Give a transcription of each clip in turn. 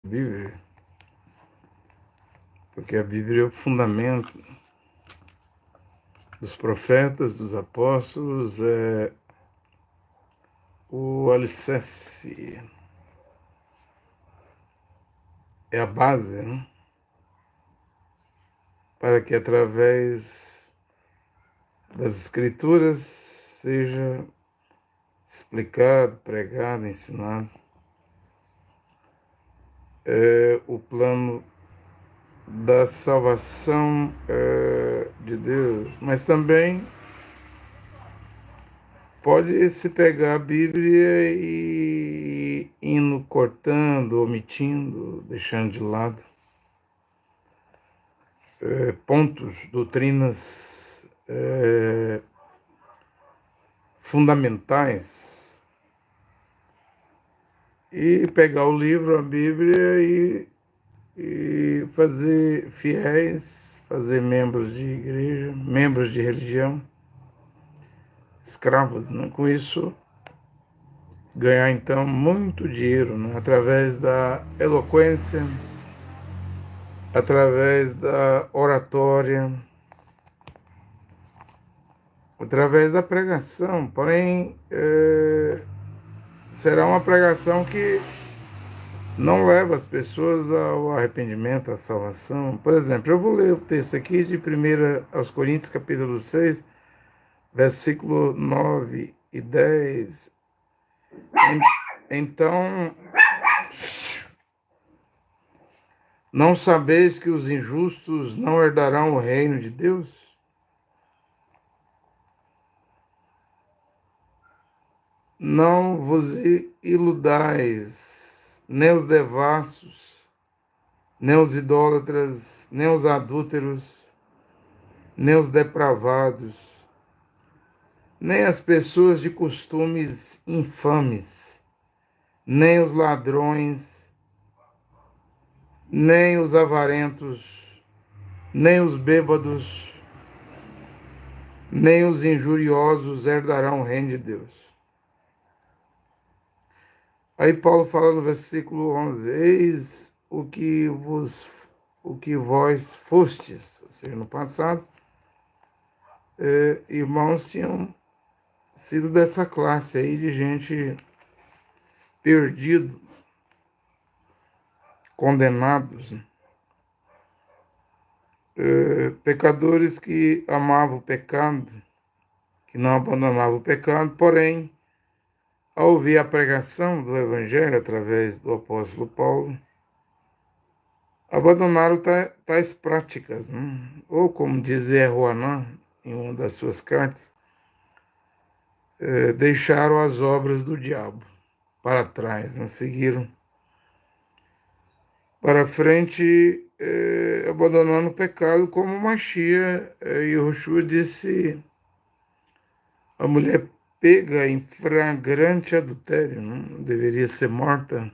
Bíblia, porque a Bíblia é o fundamento dos profetas, dos apóstolos, é o alicerce, é a base, né? Para que através das Escrituras seja explicado, pregado, ensinado o plano da salvação de Deus, mas também pode-se pegar a Bíblia e indo cortando, omitindo, deixando de lado pontos, doutrinas fundamentais e pegar o livro, a Bíblia e fazer fiéis, fazer membros de igreja, membros de religião, escravos, né? Com isso ganhar então muito dinheiro, né? Através da eloquência, através da oratória, através da pregação. Porém, será uma pregação que não leva as pessoas ao arrependimento, à salvação. Por exemplo, eu vou ler o texto aqui de 1 aos Coríntios, capítulo 6, versículo 9 e 10. Então, não sabeis que os injustos não herdarão o reino de Deus? Não vos iludais, nem os devassos, nem os idólatras, nem os adúlteros, nem os depravados, nem as pessoas de costumes infames, nem os ladrões, nem os avarentos, nem os bêbados, nem os injuriosos herdarão o reino de Deus. Aí Paulo fala no versículo 11, eis o que vós fostes, ou seja, no passado, irmãos tinham sido dessa classe aí de gente perdido, condenados, pecadores que amavam o pecado, que não abandonavam o pecado, porém, ao ouvir a pregação do Evangelho através do apóstolo Paulo, abandonaram tais práticas, né? Ou como dizia Juanã em uma das suas cartas, deixaram as obras do diabo para trás, né? Seguiram para frente, abandonando o pecado, como Machia e Yoshua disse, a mulher pega em flagrante adultério, não deveria ser morta,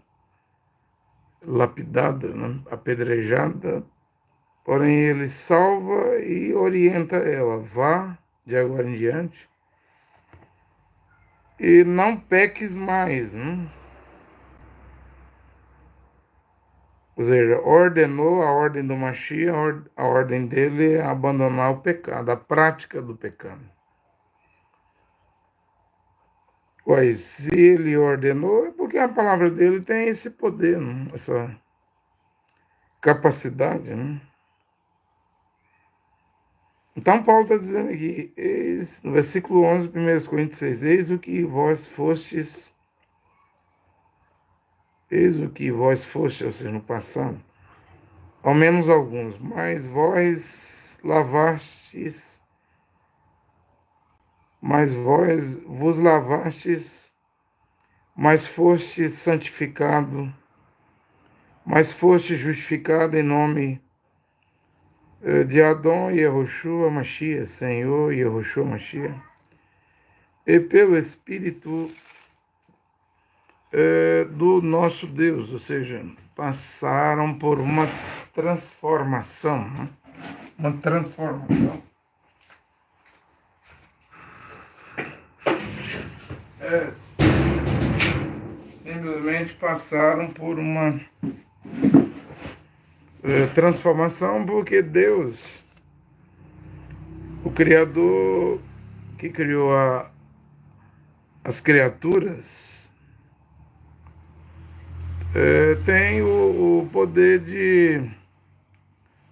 lapidada, né? Apedrejada, porém ele salva e orienta ela, vá de agora em diante e não peques mais, né? Ou seja, ordenou a ordem do Mashiach, a ordem dele é abandonar o pecado, a prática do pecado. Pois se ele ordenou, é porque a palavra dele tem esse poder, né? Essa capacidade, né? Então Paulo está dizendo aqui, no versículo 11, 1 Coríntios 6, eis o que vós fostes, ou seja, no passado, ao menos alguns, mas vós vos lavastes, mas fostes santificado, mas foste justificado em nome de Adão Yehoshua Mashiach, Senhor Yehoshua Mashiach, e pelo Espírito do nosso Deus, ou seja, passaram por uma transformação, né? Uma transformação. Simplesmente passaram por uma Transformação porque Deus, o Criador que criou as criaturas, tem o poder de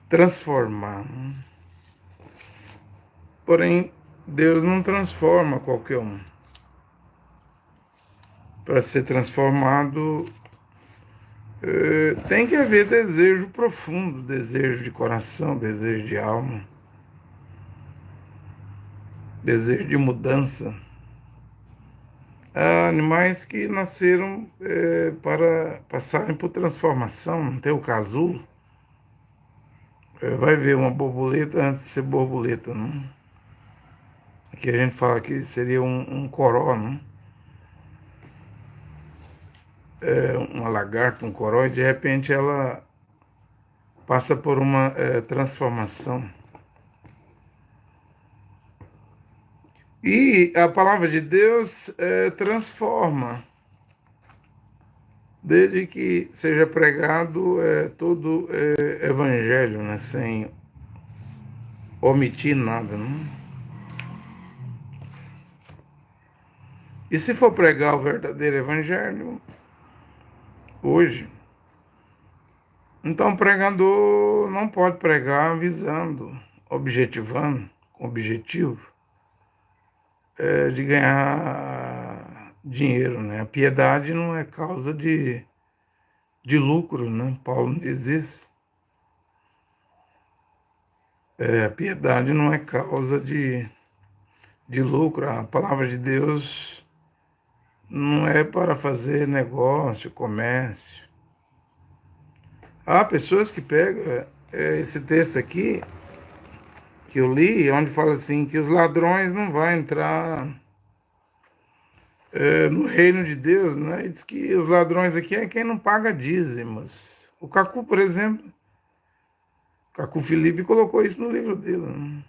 transformar. Porém, Deus não transforma qualquer um. Para ser transformado, tem que haver desejo profundo, desejo de coração, desejo de alma, desejo de mudança. Há animais que nasceram para passarem por transformação, não tem o casulo. Vai ver uma borboleta antes de ser borboleta, não? Aqui a gente fala que seria um coró, não? Uma lagarta, um coró, e de repente ela passa por uma transformação. E a palavra de Deus transforma, desde que seja pregado todo evangelho, né, sem omitir nada. Né? E se for pregar o verdadeiro evangelho, hoje, então o pregador não pode pregar visando, objetivando, com objetivo de ganhar dinheiro, né? A piedade não é causa de lucro, né? Paulo diz isso. A piedade não é causa de lucro. A palavra de Deus não é para fazer negócio, comércio. Há pessoas que pegam esse texto aqui, que eu li, onde fala assim, que os ladrões não vão entrar no reino de Deus, né? E diz que os ladrões aqui é quem não paga dízimos. O Cacu, por exemplo, Cacu Felipe colocou isso no livro dele. Né?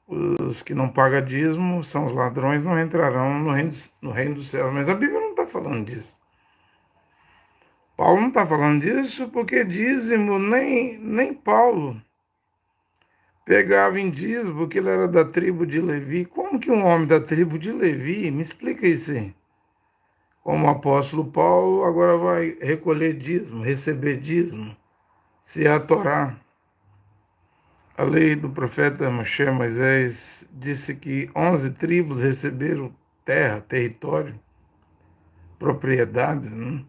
Os que não pagam dízimo são os ladrões, não entrarão no reino do céu. Mas a Bíblia não está falando disso. Paulo não está falando disso porque dízimo, nem Paulo pegava em dízimo, porque ele era da tribo de Levi. Como que um homem da tribo de Levi, me explica isso aí, como o apóstolo Paulo agora vai recolher dízimo, receber dízimo, se é a Torá. A lei do profeta Moisés disse que 11 tribos receberam terra, território, propriedades, né?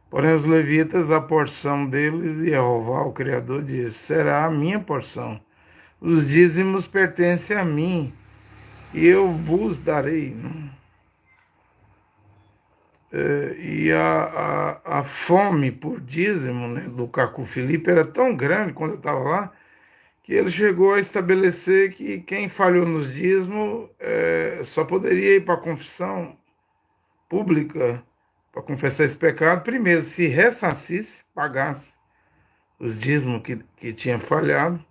Porém, os levitas, a porção deles, e Jeová, o Criador, diz: será a minha porção. Os dízimos pertencem a mim, e eu vos darei. Né? E a fome por dízimo, né, do Cacu Felipe era tão grande quando eu estava lá, que ele chegou a estabelecer que quem falhou nos dízimos só poderia ir para a confissão pública, para confessar esse pecado, primeiro, se ressarcisse, pagasse os dízimos que tinha falhado,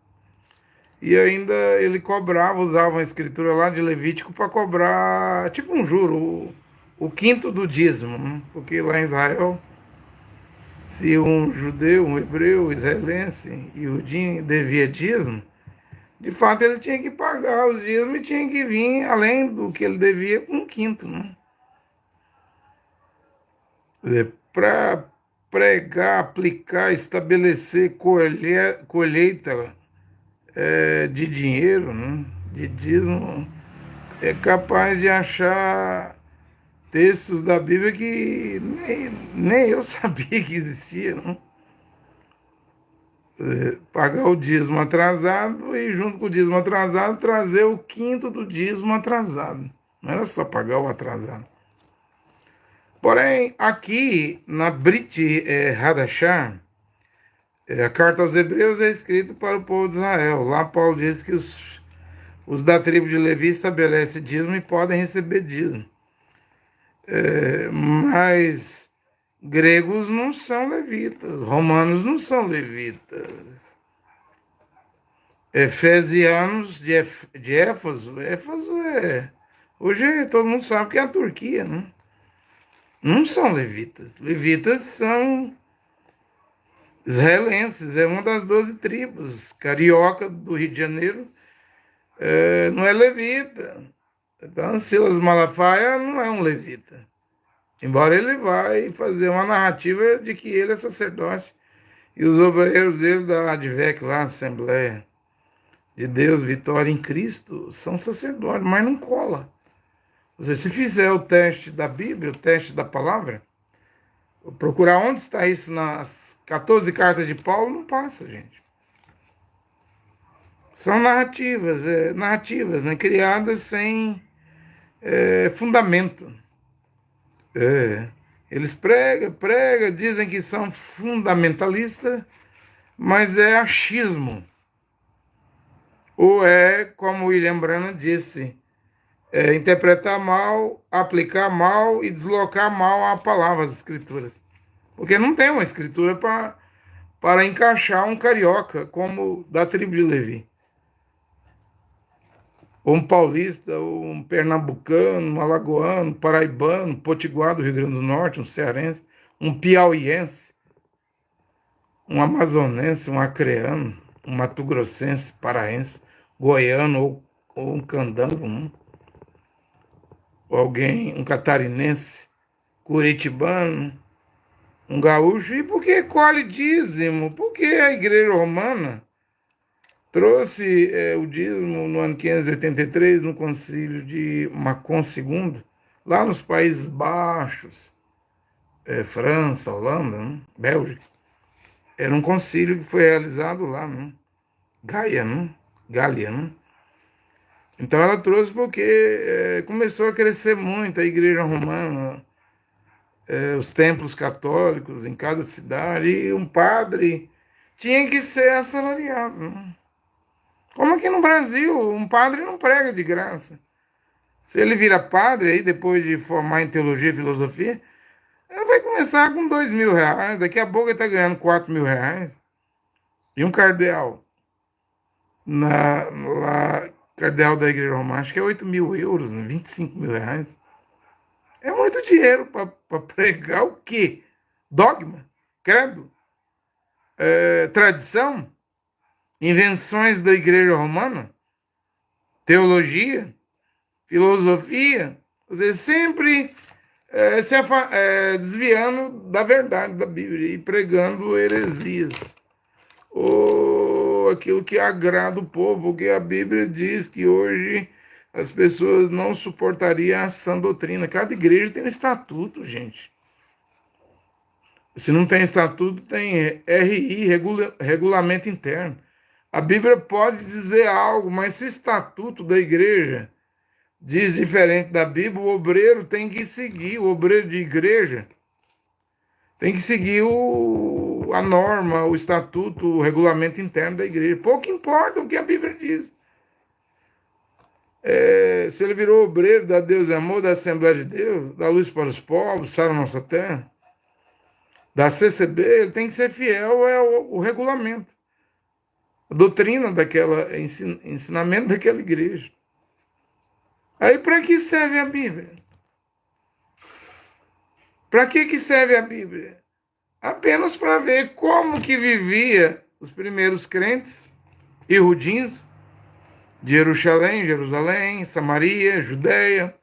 e ainda ele cobrava, usava uma escritura lá de Levítico para cobrar, tipo um juro, o quinto do dízimo, né? Porque lá em Israel, se um judeu, um hebreu, um israelense, iudim, devia dízimo, de fato ele tinha que pagar os dízimos e tinha que vir, além do que ele devia, com um quinto. Né? Quer dizer, para pregar, aplicar, estabelecer colheita de dinheiro, né? De dízimo, é capaz de achar textos da Bíblia que nem eu sabia que existia, não? Pagar o dízimo atrasado e junto com o dízimo atrasado trazer o quinto do dízimo atrasado. Não era só pagar o atrasado. Porém, aqui na Brit Hadashah, a carta aos Hebreus é escrita para o povo de Israel. Lá Paulo diz que os da tribo de Levi estabelecem dízimo e podem receber dízimo. Mas gregos não são levitas, romanos não são levitas. Efesianos de Éfaso, hoje todo mundo sabe que é a Turquia, né? Não são levitas. Levitas são Israelenses, é uma das 12 tribos. Carioca do Rio de Janeiro não é levita. Então, Silas Malafaia não é um levita. Embora ele vai fazer uma narrativa de que ele é sacerdote. E os obreiros dele da ADVEC lá, Assembleia de Deus, Vitória em Cristo, são sacerdotes, mas não cola. Ou seja, se fizer o teste da Bíblia, o teste da palavra, procurar onde está isso nas 14 cartas de Paulo, não passa, gente. São narrativas, né, criadas sem fundamento. Eles pregam, dizem que são fundamentalistas, mas é achismo. Ou é, como William Branham disse, interpretar mal, aplicar mal e deslocar mal a palavra, as escrituras. Porque não tem uma escritura para encaixar um carioca como da tribo de Levi. Ou um paulista, ou um pernambucano, um alagoano, um paraibano, potiguar do Rio Grande do Norte, um cearense, um piauiense, um amazonense, um acreano, um matogrossense, paraense, goiano ou um candango, ou alguém, um catarinense, curitibano, um gaúcho. E por que colhe dízimo? Porque a Igreja Romana trouxe o dízimo no ano 583, no concílio de Macon II, lá nos Países Baixos, França, Holanda, Bélgica. Era um concílio que foi realizado lá, Gália. Então ela trouxe porque começou a crescer muito a Igreja Romana, os templos católicos em cada cidade, e um padre tinha que ser assalariado. Como aqui no Brasil, um padre não prega de graça. Se ele vira padre, aí depois de formar em teologia e filosofia, ele vai começar com R$ 2.000, daqui a pouco ele está ganhando R$ 4.000. E um cardeal, cardeal da Igreja Romana, acho que é 8.000 euros, né? R$ 25.000. É muito dinheiro para pregar o quê? Dogma? Credo? Tradição? Invenções da Igreja Romana? Teologia? Filosofia? Ou seja, sempre desviando da verdade da Bíblia e pregando heresias. Ou aquilo que agrada o povo, porque a Bíblia diz que hoje as pessoas não suportariam a sã doutrina. Cada igreja tem um estatuto, gente. Se não tem estatuto, tem RI, regulamento interno. A Bíblia pode dizer algo, mas se o estatuto da igreja diz diferente da Bíblia, o obreiro tem que seguir, o obreiro de igreja tem que seguir a norma, o estatuto, o regulamento interno da igreja. Pouco importa o que a Bíblia diz. Se ele virou obreiro da Deus e Amor, da Assembleia de Deus, da Luz para os Povos, Sara Nossa Terra, da CCB, ele tem que ser fiel ao regulamento, a doutrina daquela, ensinamento daquela igreja. Aí para que serve a Bíblia? Para que serve a Bíblia? Apenas para ver como que vivia os primeiros crentes e rudins de Jerusalém, Samaria, Judéia,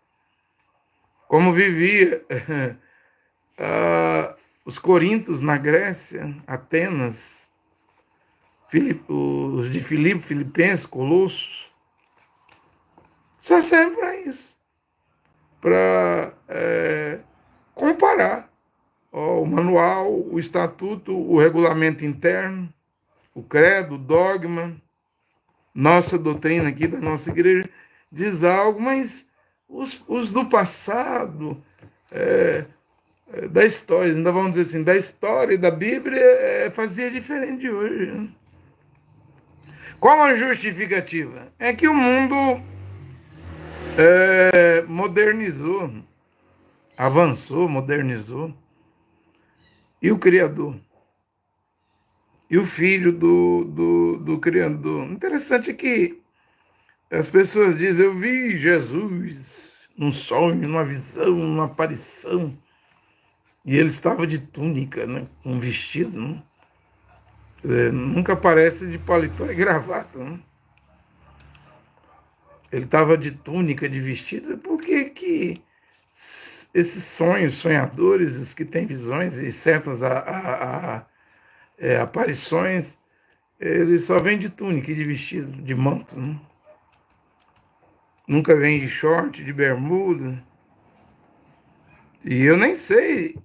como vivia os corintos na Grécia, Atenas, os de Filipe, Filipenses, Colossos. Só serve para isso, para comparar o manual, o estatuto, o regulamento interno, o credo, o dogma, nossa doutrina aqui da nossa igreja diz algo, mas os do passado, da história, ainda vamos dizer assim, da história e da Bíblia, fazia diferente de hoje. Né? Qual a justificativa? É que o mundo modernizou, avançou, modernizou. E o Criador? E o Filho do Criador? Interessante é que as pessoas dizem, eu vi Jesus num sonho, numa visão, numa aparição. E ele estava de túnica, né? Um vestido, né? Nunca aparece de paletó e gravata, né? Ele estava de túnica, de vestido. Por que que esses sonhos, sonhadores, os que têm visões e certas aparições, eles só vêm de túnica e de vestido, de manto, né? Nunca vem de short, de bermuda. E eu nem sei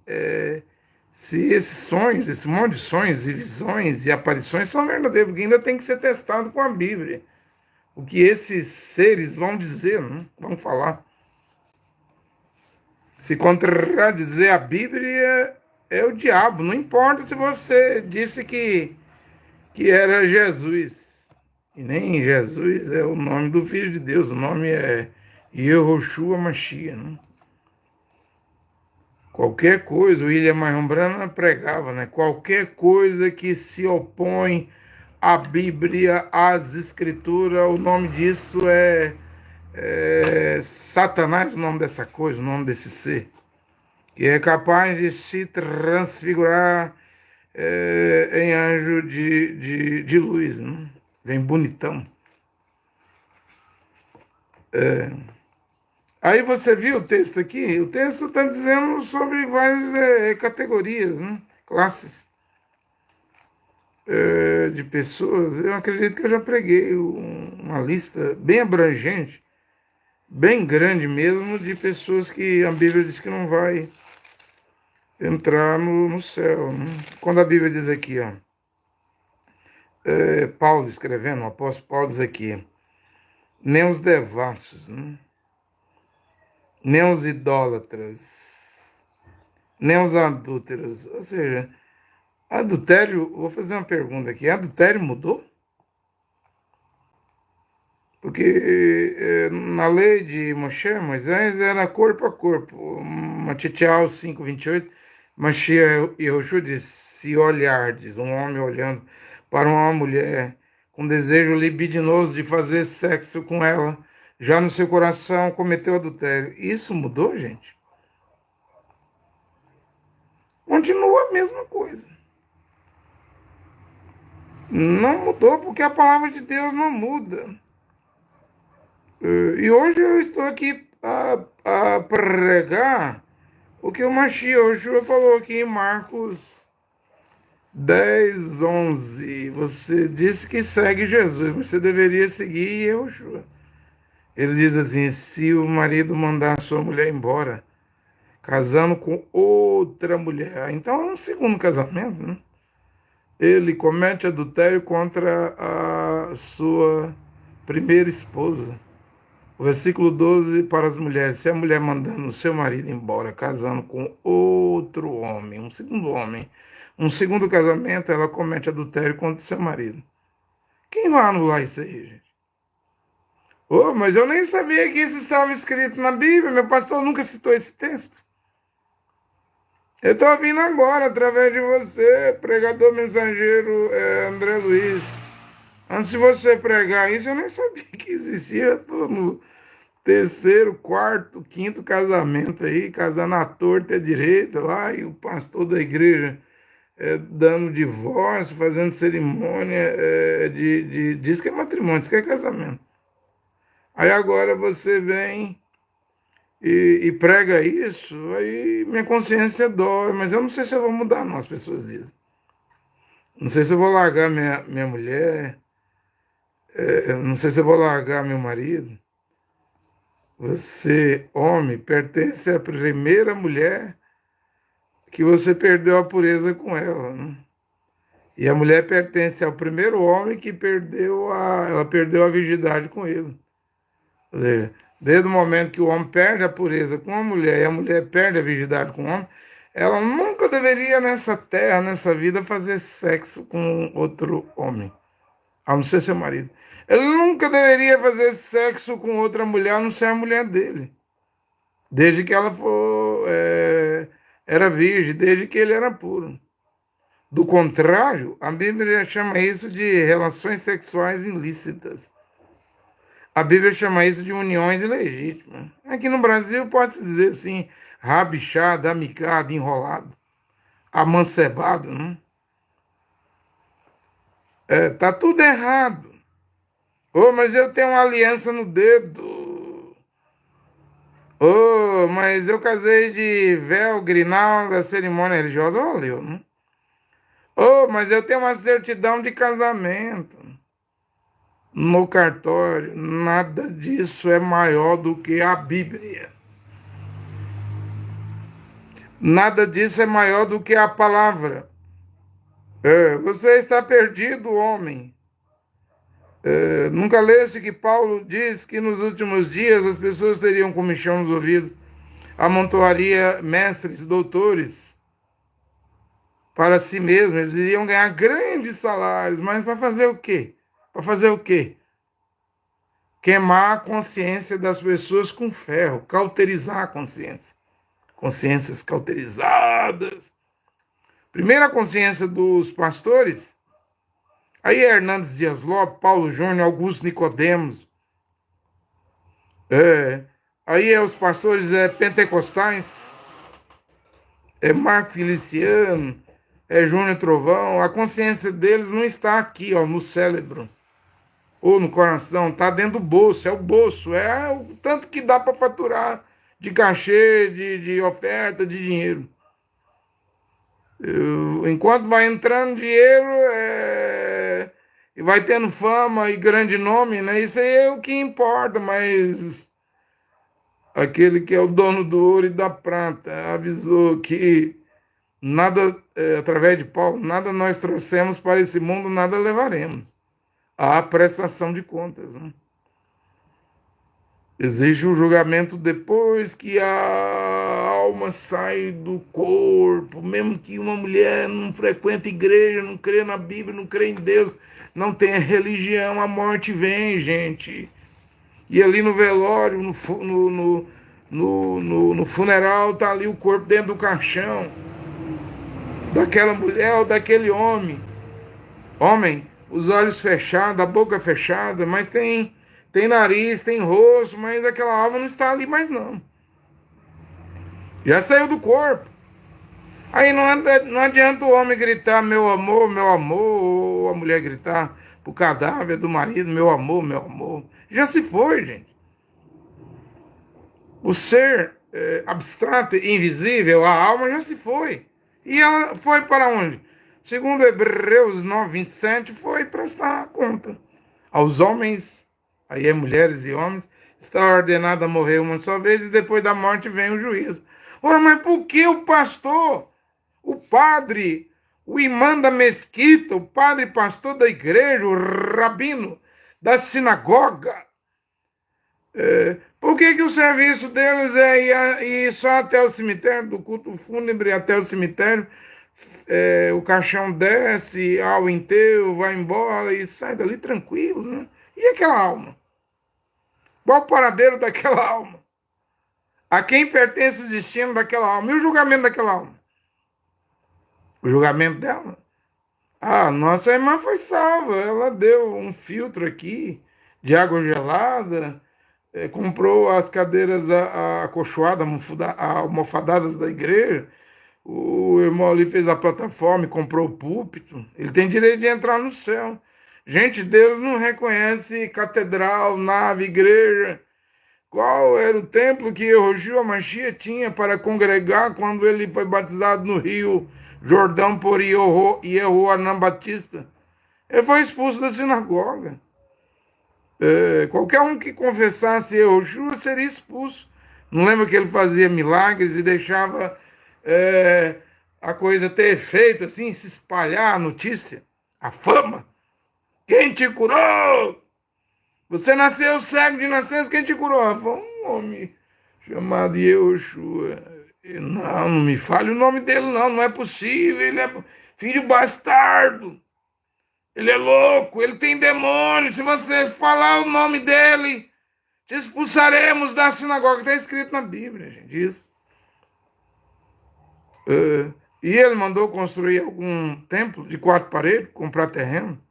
se esses sonhos, esse monte de sonhos e visões e aparições são verdadeiros, porque ainda tem que ser testado com a Bíblia. O que esses seres vão dizer, né? Vão falar. Se contradizer a Bíblia é o diabo. Não importa se você disse que era Jesus. E nem Jesus é o nome do Filho de Deus. O nome é Yehoshua Mashiach, né? Qualquer coisa, o William Marrombrana pregava, né? Qualquer coisa que se opõe à Bíblia, às Escrituras, o nome disso é Satanás, o nome dessa coisa, o nome desse ser, que é capaz de se transfigurar em anjo de luz, né? Vem bonitão. Aí você viu o texto aqui? O texto está dizendo sobre várias categorias, né? Classes de pessoas. Eu acredito que eu já preguei uma lista bem abrangente, bem grande mesmo, de pessoas que a Bíblia diz que não vai entrar no céu, né? Quando a Bíblia diz aqui, ó, Paulo escrevendo, o apóstolo Paulo diz aqui, nem os devassos, né? Nem os idólatras, nem os adúlteros. Ou seja, adultério, vou fazer uma pergunta aqui, adultério mudou? Porque na lei de Moisés era corpo a corpo. Matitial 5:28, Mashiach e Yoshua diz, se olhardes um homem olhando para uma mulher com desejo libidinoso de fazer sexo com ela, já no seu coração cometeu adultério. Isso mudou, gente? Continua a mesma coisa. Não mudou porque a palavra de Deus não muda. E hoje eu estou aqui a pregar o que o Mashiach Yoshua falou aqui em Marcos 10:11. Você disse que segue Jesus, mas você deveria seguir Yoshua. Ele diz assim, se o marido mandar a sua mulher embora, casando com outra mulher, então é um segundo casamento, né? Ele comete adultério contra a sua primeira esposa. O versículo 12 para as mulheres, se a mulher mandando o seu marido embora, casando com outro homem, um segundo casamento, ela comete adultério contra o seu marido. Quem vai anular isso aí, gente? Oh, mas eu nem sabia que isso estava escrito na Bíblia, meu pastor nunca citou esse texto. Eu estou ouvindo agora, através de você, pregador mensageiro André Luiz. Antes de você pregar isso, eu nem sabia que existia. Eu estou no terceiro, quarto, quinto casamento aí, casando à torta e à direita lá, e o pastor da igreja dando divórcio, fazendo cerimônia diz que é matrimônio, diz que é casamento. Aí agora você vem e prega isso, aí minha consciência dói, mas eu não sei se eu vou mudar não, as pessoas dizem. Não sei se eu vou largar minha mulher, não sei se eu vou largar meu marido. Você, homem, pertence à primeira mulher que você perdeu a pureza com ela, né? E a mulher pertence ao primeiro homem que ela perdeu a virgindade com ele. Ou seja, desde o momento que o homem perde a pureza com a mulher e a mulher perde a virgindade com o homem, ela nunca deveria nessa terra, nessa vida, fazer sexo com outro homem, a não ser seu marido. Ele nunca deveria fazer sexo com outra mulher, a não ser a mulher dele. Desde que ela era virgem, desde que ele era puro. Do contrário, a Bíblia chama isso de relações sexuais ilícitas. A Bíblia chama isso de uniões ilegítimas. Aqui no Brasil pode-se dizer assim, rabichado, amicado, enrolado, amancebado, né? Tá tudo errado. Oh, mas eu tenho uma aliança no dedo. Oh, mas eu casei de véu, grinal da cerimônia religiosa. Valeu, né? Oh, mas eu tenho uma certidão de casamento no cartório. Nada disso é maior do que a Bíblia. Nada disso é maior do que a palavra. Você está perdido, homem. Nunca leste que Paulo diz que nos últimos dias as pessoas teriam comichão nos ouvidos, amontoaria mestres, doutores para si mesmos, eles iriam ganhar grandes salários, mas para fazer o quê? Para fazer o quê? Queimar a consciência das pessoas com ferro, cauterizar a consciência. Consciências cauterizadas. Primeira consciência dos pastores, aí é Hernandes Dias Lopes, Paulo Júnior, Augusto Nicodemos. Aí é os pastores pentecostais, Marco Feliciano, Júnior Trovão. A consciência deles não está aqui, ó, no cérebro ou no coração, está dentro do bolso, é o bolso, é o tanto que dá para faturar de cachê, de oferta, de dinheiro. Enquanto vai entrando dinheiro, e vai tendo fama e grande nome, né? Isso aí é o que importa, mas aquele que é o dono do ouro e da prata avisou que nada, através de Paulo, nada nós trouxemos para esse mundo, nada levaremos. Há prestação de contas, né? Existe o julgamento depois que a alma sai do corpo, mesmo que uma mulher não frequente igreja, não crê na Bíblia, não crê em Deus, não tenha religião, a morte vem, gente. E ali no velório, no funeral, tá ali o corpo dentro do caixão daquela mulher ou daquele homem. Homem, os olhos fechados, a boca fechada, mas tem nariz, tem rosto, mas aquela alma não está ali mais não. Já saiu do corpo. Aí não adianta o homem gritar meu amor, ou a mulher gritar pro cadáver do marido, meu amor, meu amor. Já se foi, gente. O ser abstrato e invisível, a alma já se foi. E ela foi para onde? Segundo Hebreus 9:27, foi prestar conta aos homens, aí é mulheres e homens, está ordenado a morrer uma só vez e depois da morte vem o juízo. Ora, mas por que o pastor, o padre, o imã da mesquita, o padre pastor da igreja, o rabino da sinagoga, por que o serviço deles é ir só até o cemitério, do culto fúnebre até o cemitério, o caixão desce ao enterro, vai embora e sai dali tranquilo, né? E aquela alma? Qual o paradeiro daquela alma? A quem pertence o destino daquela alma? E o julgamento daquela alma? O julgamento dela? Nossa irmã foi salva, ela deu um filtro aqui de água gelada, comprou as cadeiras acolchoadas, almofadadas da igreja. O irmão ali fez a plataforma e comprou o púlpito. Ele tem direito de entrar no céu. Gente, Deus não reconhece catedral, nave, igreja. Qual era o templo que Yehoshua Mashiach tinha para congregar quando ele foi batizado no rio Jordão por Yehoanan Batista? Ele foi expulso da sinagoga. Qualquer um que confessasse Yehoshua seria expulso. Não lembra que ele fazia milagres e deixava a coisa ter efeito, assim, se espalhar a notícia, a fama? Quem te curou? Você nasceu cego de nascença, quem te curou? Foi um homem chamado Yehoshua. Não me fale o nome dele, não é possível, ele é filho bastardo. Ele é louco, ele tem demônio. Se você falar o nome dele, te expulsaremos da sinagoga. Está escrito na Bíblia, gente, isso. E ele mandou construir algum templo de 4 paredes, comprar terreno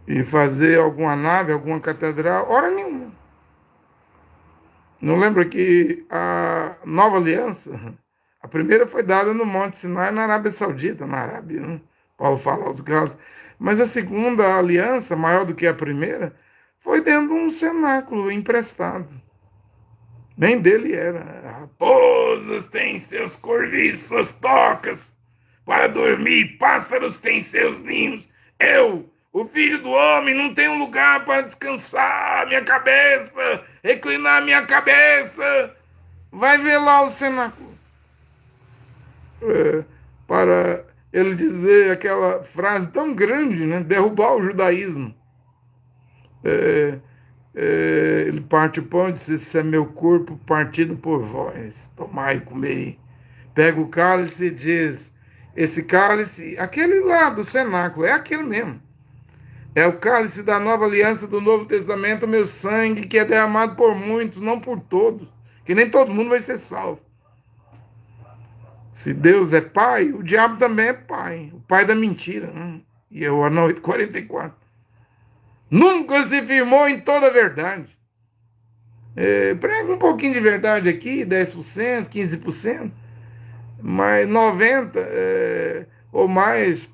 e fazer alguma nave, alguma catedral. Hora nenhuma. Não lembra que a nova aliança, a primeira foi dada no Monte Sinai, na Arábia Saudita, na Arábia, né? Paulo fala aos Gálatas. Mas a segunda aliança, maior do que a primeira, foi dentro de um cenáculo emprestado. Nem dele era. Raposas têm seus corvis, suas tocas para dormir, pássaros têm seus ninhos. Eu, o filho do homem, não tenho lugar para descansar minha cabeça, reclinar minha cabeça. Vai ver lá o cenáculo. Para ele dizer aquela frase tão grande, né? Derrubar o judaísmo. Ele parte o pão e diz: esse é meu corpo partido por vós, tomai e comei. Pega o cálice e diz: esse cálice, aquele lá do cenáculo, é aquele mesmo. É o cálice da nova aliança do Novo Testamento, meu sangue, que é derramado por muitos, não por todos, que nem todo mundo vai ser salvo. Se Deus é pai, o diabo também é pai, o pai da mentira. E eu, a 44. Nunca se firmou em toda a verdade. Prega um pouquinho de verdade aqui, 10%, 15%, mas 90% ou mais,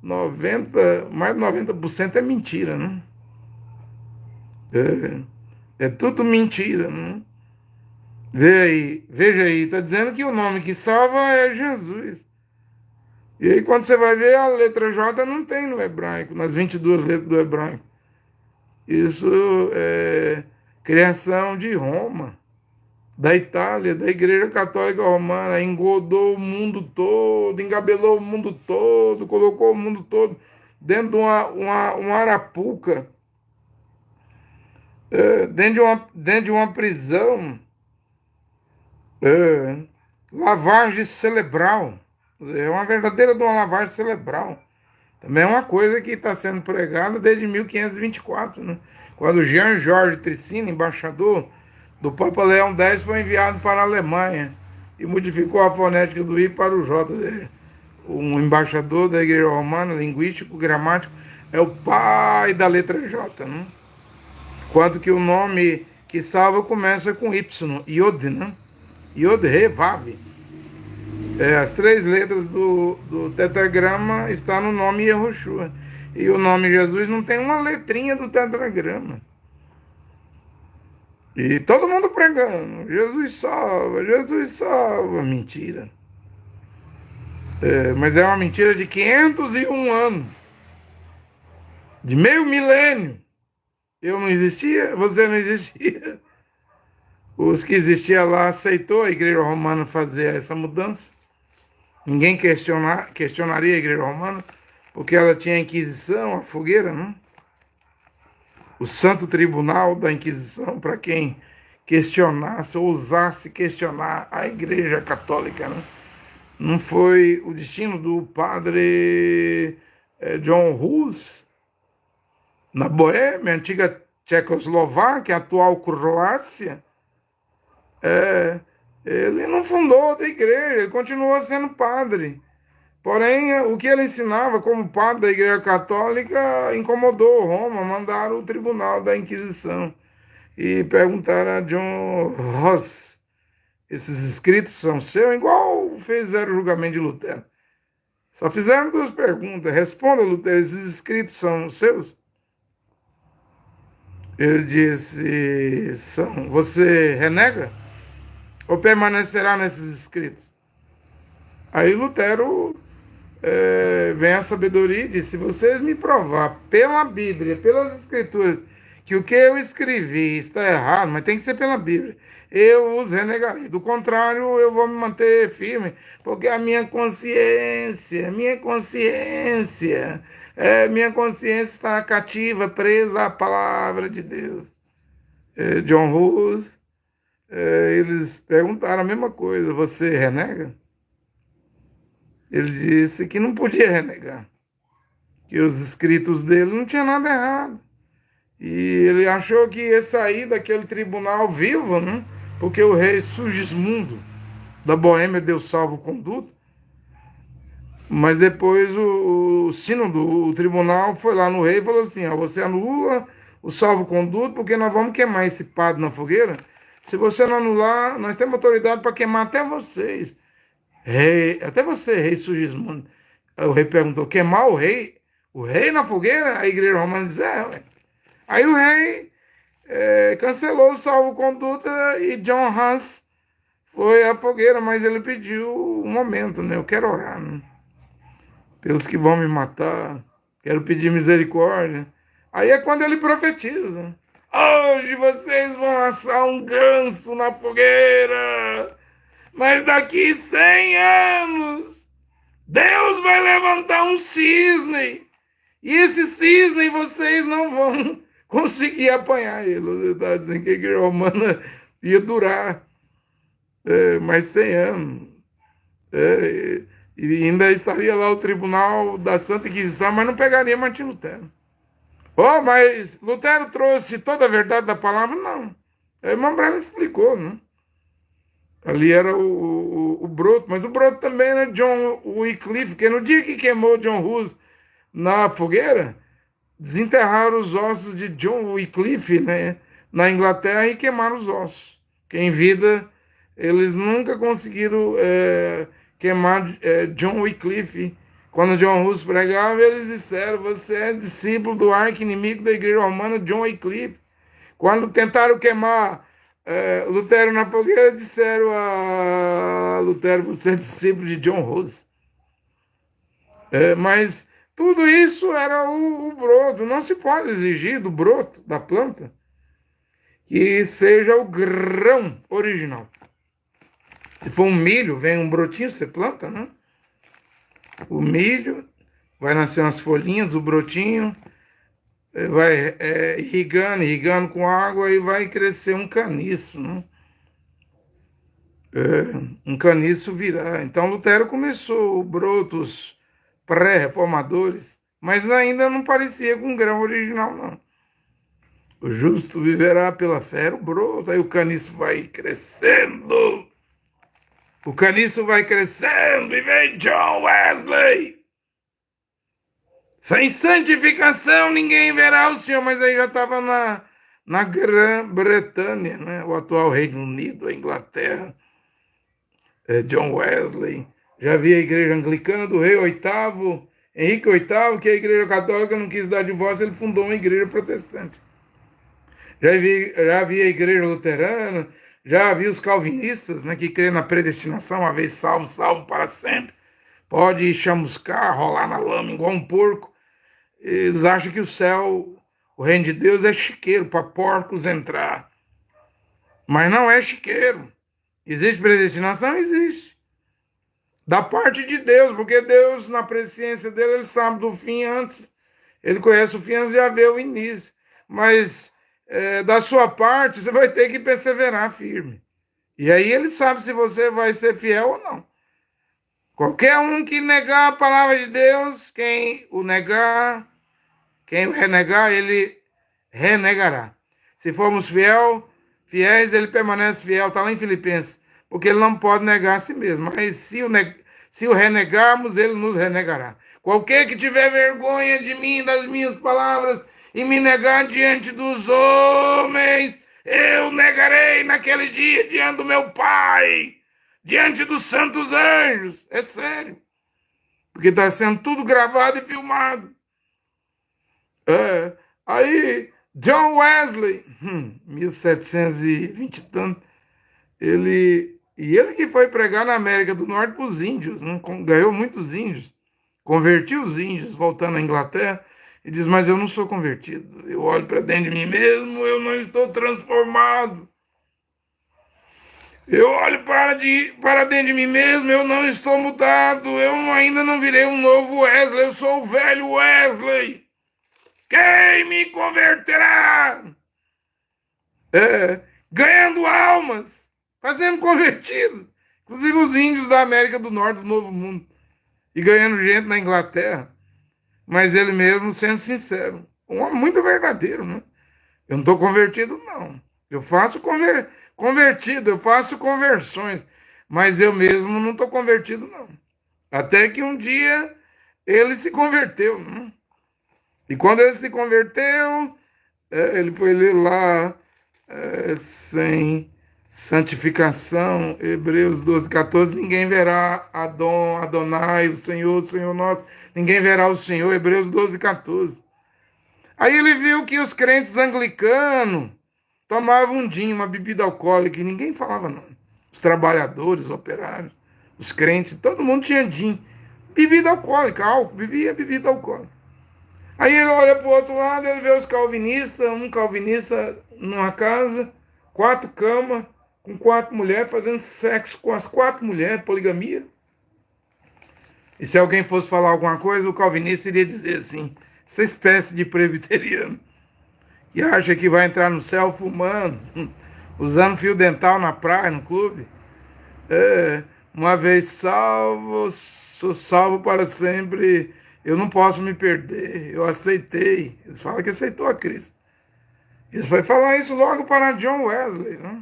mais de 90% é mentira, né? É tudo mentira, né? Veja aí, está dizendo que o nome que salva é Jesus. E aí quando você vai ver, a letra J não tem no hebraico, nas 22 letras do hebraico. Isso é criação de Roma, da Itália, da Igreja Católica Romana, engodou o mundo todo, engabelou o mundo todo, colocou o mundo todo dentro de uma arapuca, dentro de uma prisão, lavagem cerebral, é uma verdadeira de uma lavagem cerebral. Também é uma coisa que está sendo pregada desde 1524, né? Quando Jean-Georges Tricine, embaixador do Papa Leão X, foi enviado para a Alemanha e modificou a fonética do I para o J dele. Um embaixador da Igreja Romana, linguístico, gramático, é o pai da letra J, né? Quanto que o nome que salva começa com Y, Yod, né? Yod, Re, Vav. As 3 letras do tetragrama estão no nome Yehoshua. E o nome Jesus não tem uma letrinha do tetragrama. E todo mundo pregando: Jesus salva. Mentira. Mas é uma mentira de 501 anos. De meio milênio. Eu não existia, você não existia. Os que existiam lá aceitou a Igreja Romana fazer essa mudança. Ninguém questionaria a Igreja Romana, porque ela tinha a Inquisição, a fogueira, né? O Santo Tribunal da Inquisição, para quem questionasse, ousasse questionar a Igreja Católica, né? Não foi o destino do padre John Hus, na Boêmia, antiga Tchecoslováquia, atual Croácia? Ele não fundou outra igreja, ele continuou sendo padre. Porém, o que ele ensinava como padre da Igreja Católica incomodou Roma, mandaram o tribunal da Inquisição e perguntaram a John Ross: esses escritos são seus? Igual fizeram o julgamento de Lutero. Só fizeram 2 perguntas. Responda, Lutero: esses escritos são seus? Ele disse: são. Você renega? Ou permanecerá nesses escritos? Aí Lutero vem a sabedoria e diz: se vocês me provar pela Bíblia, pelas Escrituras, que o que eu escrevi está errado, mas tem que ser pela Bíblia, eu os renegarei. Do contrário, eu vou me manter firme, porque a minha consciência está cativa, presa à palavra de Deus. John Hus, eles perguntaram a mesma coisa: você renega? Ele disse que não podia renegar, que os escritos dele não tinha nada errado. E ele achou que ia sair daquele tribunal vivo, né? Porque o rei Sigismundo da Boêmia deu salvo-conduto. Mas depois o sínodo, o tribunal, foi lá no rei e falou assim: você anula o salvo-conduto, porque nós vamos queimar esse padre na fogueira. Se você não anular, nós temos autoridade para queimar até vocês. Até você, rei Sigismundo. Aí o rei perguntou, queimar o rei? O rei na fogueira? A igreja romana diz, ué. Aí o rei cancelou o salvo-conduta e John Hus foi à fogueira, mas ele pediu um momento, né? Eu quero orar, né? Pelos que vão me matar, quero pedir misericórdia. Aí é quando ele profetiza. Hoje vocês vão assar um ganso na fogueira, mas daqui 100 anos Deus vai levantar um cisne, e esse cisne vocês não vão conseguir apanhar ele. Ele está dizendo que a igreja romana ia durar mais 100 anos. E ainda estaria lá o tribunal da Santa Inquisição, mas não pegaria Martim Lutero. Oh, mas Lutero trouxe toda a verdade da palavra? Não. A irmã Brana explicou, né? Ali era o Broto, mas o Broto também era John Wycliffe, que no dia que queimou John Hus na fogueira, desenterraram os ossos de John Wycliffe, né, na Inglaterra, e queimaram os ossos. Que em vida eles nunca conseguiram queimar John Wycliffe. Quando John Hus pregava, eles disseram, você é discípulo do arqui-inimigo da igreja romana, John Wycliffe. Quando tentaram queimar Lutero na fogueira, disseram a Lutero, você é discípulo de John Hus. Mas tudo isso era o broto. Não se pode exigir do broto, da planta, que seja o grão original. Se for um milho, vem um brotinho, você planta, né? O milho, vai nascer umas folhinhas, o brotinho, vai irrigando com água e vai crescer um caniço, né? Um caniço virar. Então Lutero começou brotos pré-reformadores, mas ainda não parecia com grão original, não. O justo viverá pela fé, o broto, aí o caniço vai crescendo. O caniço vai crescendo e vem John Wesley. Sem santificação ninguém verá o Senhor, mas aí já estava na Grã-Bretanha, né? O atual Reino Unido, a Inglaterra. John Wesley. Já havia a igreja anglicana do rei VIII, Henrique VIII, que a igreja católica não quis dar divórcio, ele fundou uma igreja protestante. Já havia a igreja luterana, já havia os calvinistas, né, que creem na predestinação, uma vez salvo, salvo para sempre. Pode chamuscar, rolar na lama igual um porco. Eles acham que o céu, o reino de Deus é chiqueiro para porcos entrar. Mas não é chiqueiro. Existe predestinação? Existe. Da parte de Deus, porque Deus, na presciência dele, ele sabe do fim antes. Ele conhece o fim antes de haver o início. Mas da sua parte, você vai ter que perseverar firme. E aí ele sabe se você vai ser fiel ou não. Qualquer um que negar a palavra de Deus, quem o renegar, ele renegará. Se formos fiéis, ele permanece fiel. Está lá em Filipenses. Porque ele não pode negar a si mesmo. Mas se o renegarmos, ele nos renegará. Qualquer que tiver vergonha de mim, das minhas palavras, e me negar diante dos homens, eu negarei naquele dia diante do meu Pai, diante dos santos anjos. É sério. Porque está sendo tudo gravado e filmado. Aí, John Wesley, 1720 e tanto, ele que foi pregar na América do Norte para os índios, né? Ganhou muitos índios, convertiu os índios, voltando à Inglaterra, e diz, mas eu não sou convertido, eu olho para dentro de mim mesmo, eu não estou transformado. Eu olho para dentro de mim mesmo, eu não estou mudado, eu ainda não virei um novo Wesley, eu sou o velho Wesley. Quem me converterá? Ganhando almas, fazendo convertidos, inclusive os índios da América do Norte, do Novo Mundo, e ganhando gente na Inglaterra, mas ele mesmo sendo sincero, um homem muito verdadeiro, né? Eu não estou convertido, não. Eu faço convertido, eu faço conversões, mas eu mesmo não estou convertido, não. Até que um dia ele se converteu, né? E quando ele se converteu, ele foi ler lá Santificação, Hebreus 12, 14, ninguém verá Adonai, o Senhor nosso, ninguém verá o Senhor, Hebreus 12, 14. Aí ele viu que os crentes anglicanos tomavam um gin, uma bebida alcoólica, e ninguém falava não. Os trabalhadores, os operários, os crentes, todo mundo tinha gin. Bebida alcoólica, álcool, bebia bebida alcoólica. Aí ele olha para o outro lado, ele vê os calvinistas, um calvinista numa casa, 4 camas, com 4 mulheres, fazendo sexo com as 4 mulheres, poligamia. E se alguém fosse falar alguma coisa, o calvinista iria dizer assim, essa espécie de presbiteriano, que acha que vai entrar no céu fumando, usando fio dental na praia, no clube. Uma vez salvo, sou salvo para sempre, eu não posso me perder, eu aceitei. Eles falam que aceitou a Cristo. Eles vão falar isso logo para John Wesley, né?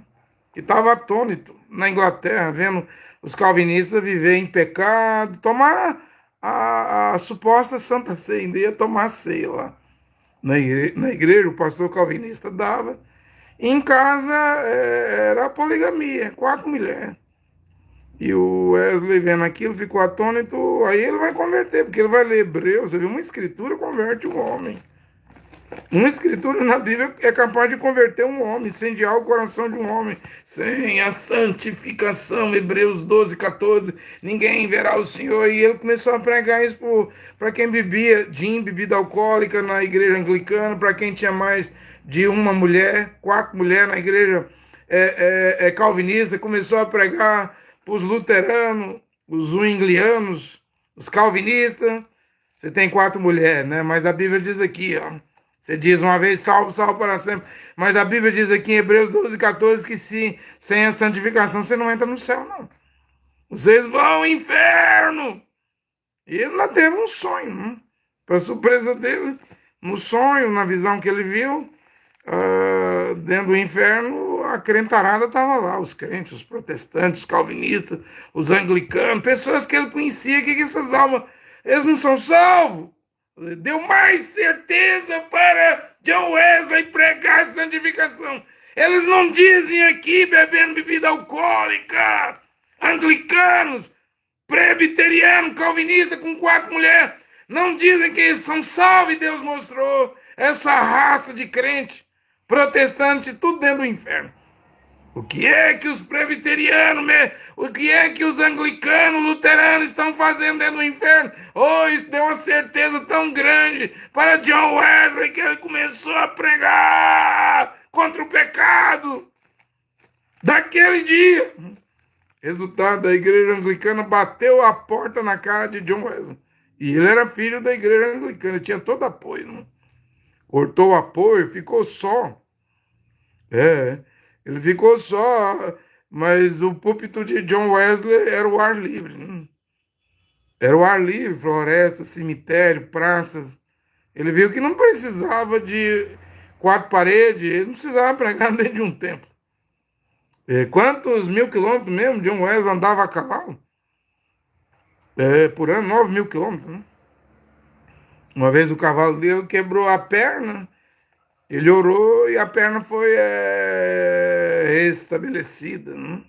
Que estava atônito na Inglaterra, vendo os calvinistas viver em pecado, tomar a suposta Santa Ceia, ainda ia tomar ceia lá. Na igreja, o pastor calvinista dava. Em casa era a poligamia, 4 mulheres. E o Wesley vendo aquilo ficou atônito, aí ele vai converter, porque ele vai ler Hebreus, uma escritura converte um homem. Uma escritura na Bíblia é capaz de converter um homem, incendiar o coração de um homem. Sem a santificação, Hebreus 12, 14, ninguém verá o Senhor. E ele começou a pregar isso para quem bebia gin, bebida alcoólica na igreja anglicana, para quem tinha mais de uma mulher, 4 mulheres na igreja calvinista. Começou a pregar para os luteranos, os zwinglianos, os calvinistas. Você tem 4 mulheres, né? Mas a Bíblia diz aqui, ó. Você diz uma vez salvo, salvo para sempre. Mas a Bíblia diz aqui em Hebreus 12, 14 que sem a santificação você não entra no céu, não. Vocês vão ao inferno. E ele ainda teve um sonho, né? Para surpresa dele, no sonho, na visão que ele viu, dentro do inferno, a crentarada estava lá. Os crentes, os protestantes, os calvinistas, os anglicanos, pessoas que ele conhecia, que essas almas, eles não são salvos. Deu mais certeza para John Wesley pregar a santificação. Eles não dizem aqui bebendo bebida alcoólica. Anglicanos, presbiterianos, calvinistas com 4 mulheres. Não dizem que eles são salvos e Deus mostrou essa raça de crente, protestante, tudo dentro do inferno. O que é que os presbiterianos, o que é que os anglicanos, luteranos estão fazendo dentro do inferno? Isso deu uma certeza tão grande para John Wesley que ele começou a pregar contra o pecado. Daquele dia, resultado, a igreja anglicana bateu a porta na cara de John Wesley. E ele era filho da igreja anglicana, tinha todo apoio. Né? Cortou o apoio, ficou só. Ele ficou só, mas o púlpito de John Wesley era o ar livre. Né? Era o ar livre, floresta, cemitério, praças. Ele viu que não precisava de 4 paredes, ele não precisava pregar dentro de um templo. Quantos 1000 quilômetros mesmo John Wesley andava a cavalo? Por ano, 9.000 quilômetros. Né? Uma vez o cavalo dele quebrou a perna, ele orou e a perna foi restabelecida. Né?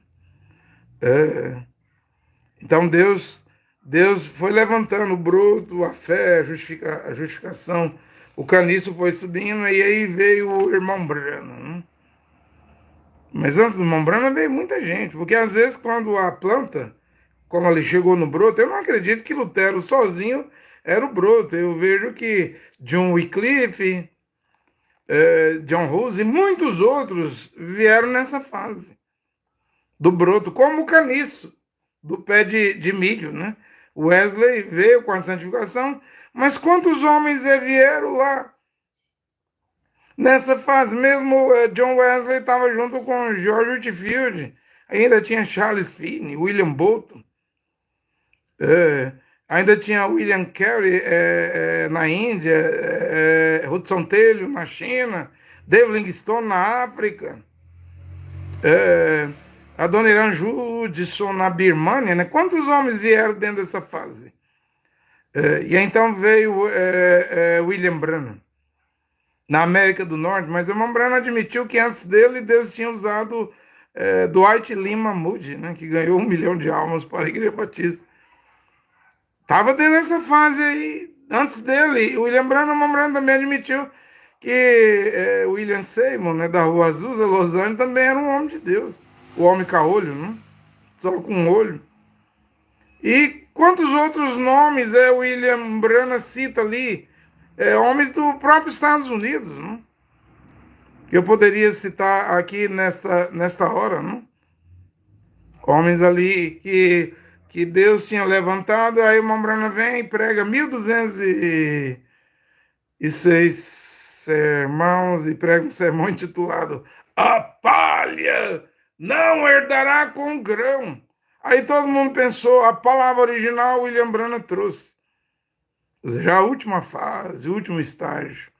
Então Deus foi levantando o broto, a fé, a justificação. O caniço foi subindo e aí veio o irmão Branham. Né? Mas antes do irmão Branham veio muita gente, porque às vezes quando a planta, como ele chegou no broto, eu não acredito que Lutero sozinho era o broto. Eu vejo que John Wycliffe, John Hus e muitos outros vieram nessa fase do broto, como o caniço do pé de milho, né? Wesley veio com a santificação, mas quantos homens vieram lá nessa fase? Mesmo John Wesley estava junto com George Whitefield, ainda tinha Charles Finney, William Bolton, ainda tinha William Carey na Índia, Hudson Taylor na China, David Livingstone na África, Adoniram Judson na Birmânia, né? Quantos homens vieram dentro dessa fase? E então veio William Branham na América do Norte, mas o irmão Branham admitiu que antes dele Deus tinha usado Dwight Lima Moody, né, que ganhou 1 milhão de almas para a Igreja Batista. Estava dentro dessa fase aí, antes dele. O William Branham também admitiu que William Seymour, né, da Rua Azusa, Los Angeles, também era um homem de Deus. O homem caolho, né? Só com um olho. E quantos outros nomes William Branham cita ali? Homens do próprio Estados Unidos, né? Eu poderia citar aqui nesta hora, né? Homens ali que Deus tinha levantado, aí o irmão Branham vem e prega 1206 sermãos e prega um sermão intitulado A Palha não herdará com o grão. Aí todo mundo pensou, a palavra original William Branham trouxe. Já a última fase, o último estágio.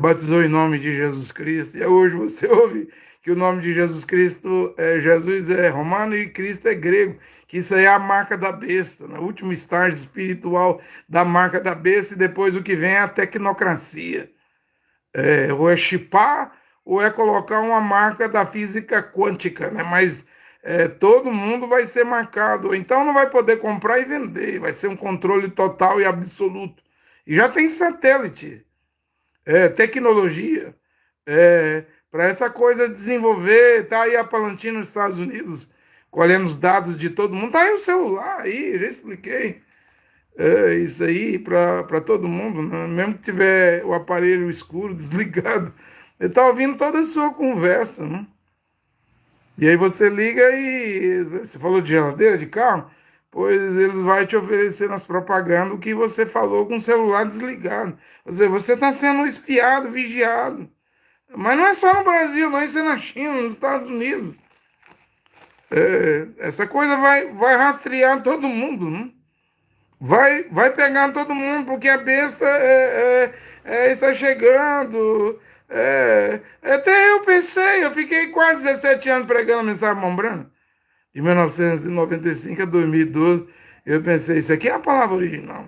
Batizou em nome de Jesus Cristo. E hoje você ouve que o nome de Jesus Cristo, Jesus é romano e Cristo é grego, que isso aí é a marca da besta, no último estágio espiritual da marca da besta, e depois o que vem é a tecnocracia. Ou é chipar, ou é colocar uma marca da física quântica, né? Mas todo mundo vai ser marcado, então não vai poder comprar e vender, vai ser um controle total e absoluto. E já tem satélite, tecnologia, para essa coisa desenvolver, tá aí a Palantir nos Estados Unidos, colhendo os dados de todo mundo, tá aí o celular, aí, já expliquei, isso aí para todo mundo, né? Mesmo que tiver o aparelho escuro, desligado, ele tá ouvindo toda a sua conversa, né? E aí você liga e você falou de geladeira, de carro, pois eles vão te oferecer nas propagandas o que você falou com o celular desligado. Você está sendo espiado, vigiado. Mas não é só no Brasil, não, isso é na China, nos Estados Unidos. Essa coisa vai rastrear todo mundo, né? Vai pegar todo mundo, porque a besta está chegando. Até eu pensei, eu fiquei quase 17 anos pregando a mensagem Irmão Branham, de 1995 a 2012. Eu pensei, isso aqui é a palavra original.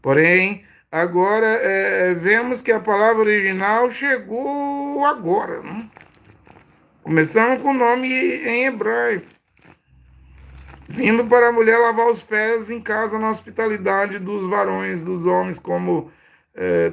Porém, agora vemos que a palavra original chegou agora, né? Começamos com o nome em hebraico. Vindo para a mulher lavar os pés em casa na hospitalidade dos varões, dos homens, como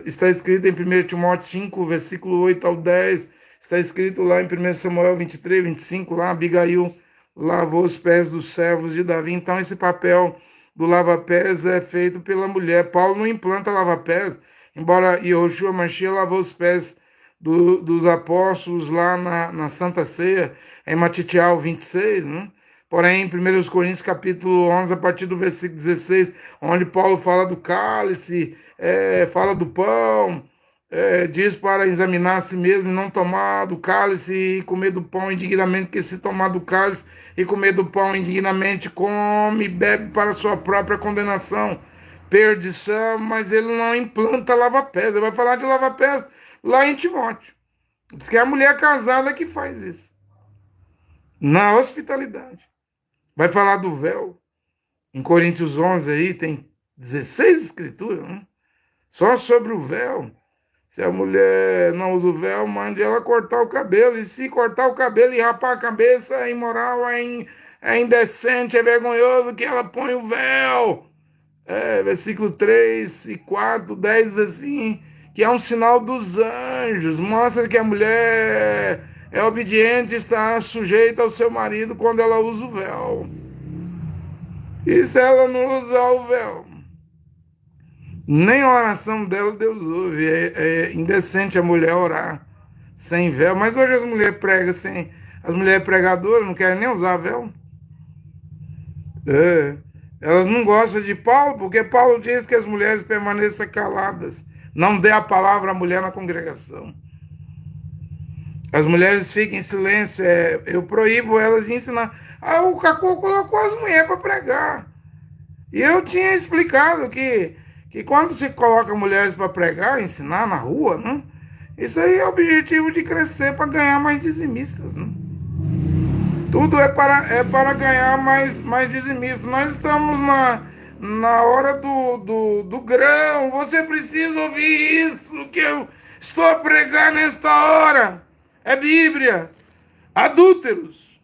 está escrito em 1 Timóteo 5, versículo 8 ao 10, está escrito lá em 1 Samuel 23, 25, lá Abigail lavou os pés dos servos de Davi. Então esse papel do lava-pés é feito pela mulher. Paulo não implanta lava-pés, embora Yehoshua Mashiach lavou os pés dos apóstolos lá na Santa Ceia, em Matitial 26, né? Porém, em 1 Coríntios capítulo 11, a partir do versículo 16, onde Paulo fala do cálice, fala do pão, diz para examinar a si mesmo e não tomar do cálice e comer do pão indignamente, que se tomar do cálice e comer do pão indignamente, come e bebe para sua própria condenação, perdição, mas ele não implanta lava-pés. Ele vai falar de lava-pés lá em Timóteo. Diz que é a mulher casada que faz isso, na hospitalidade. Vai falar do véu. Em Coríntios 11 aí tem 16 escrituras, né? Só sobre o véu. Se a mulher não usa o véu, mande ela cortar o cabelo. E se cortar o cabelo e rapar a cabeça, é imoral, é indecente, é vergonhoso que ela põe o véu. Versículo 3 e 4, 10 assim, que é um sinal dos anjos. Mostra que a mulher é obediente, está sujeita ao seu marido quando ela usa o véu. E se ela não usar o véu, nem a oração dela Deus ouve. É indecente a mulher orar sem véu. Mas hoje as mulheres pregam sem. As mulheres pregadoras não querem nem usar véu. Elas não gostam de Paulo, porque Paulo diz que as mulheres permaneçam caladas. Não dê a palavra à mulher na congregação. As mulheres ficam em silêncio. Eu proíbo elas de ensinar. O Cacô colocou as mulheres para pregar. E eu tinha explicado que quando se coloca mulheres para pregar, ensinar na rua, né? Isso aí é o objetivo de crescer para ganhar mais dizimistas, né? Tudo é para ganhar mais dizimistas. Nós estamos na hora do grão. Você precisa ouvir isso que eu estou a pregar nesta hora. É Bíblia. adúlteros,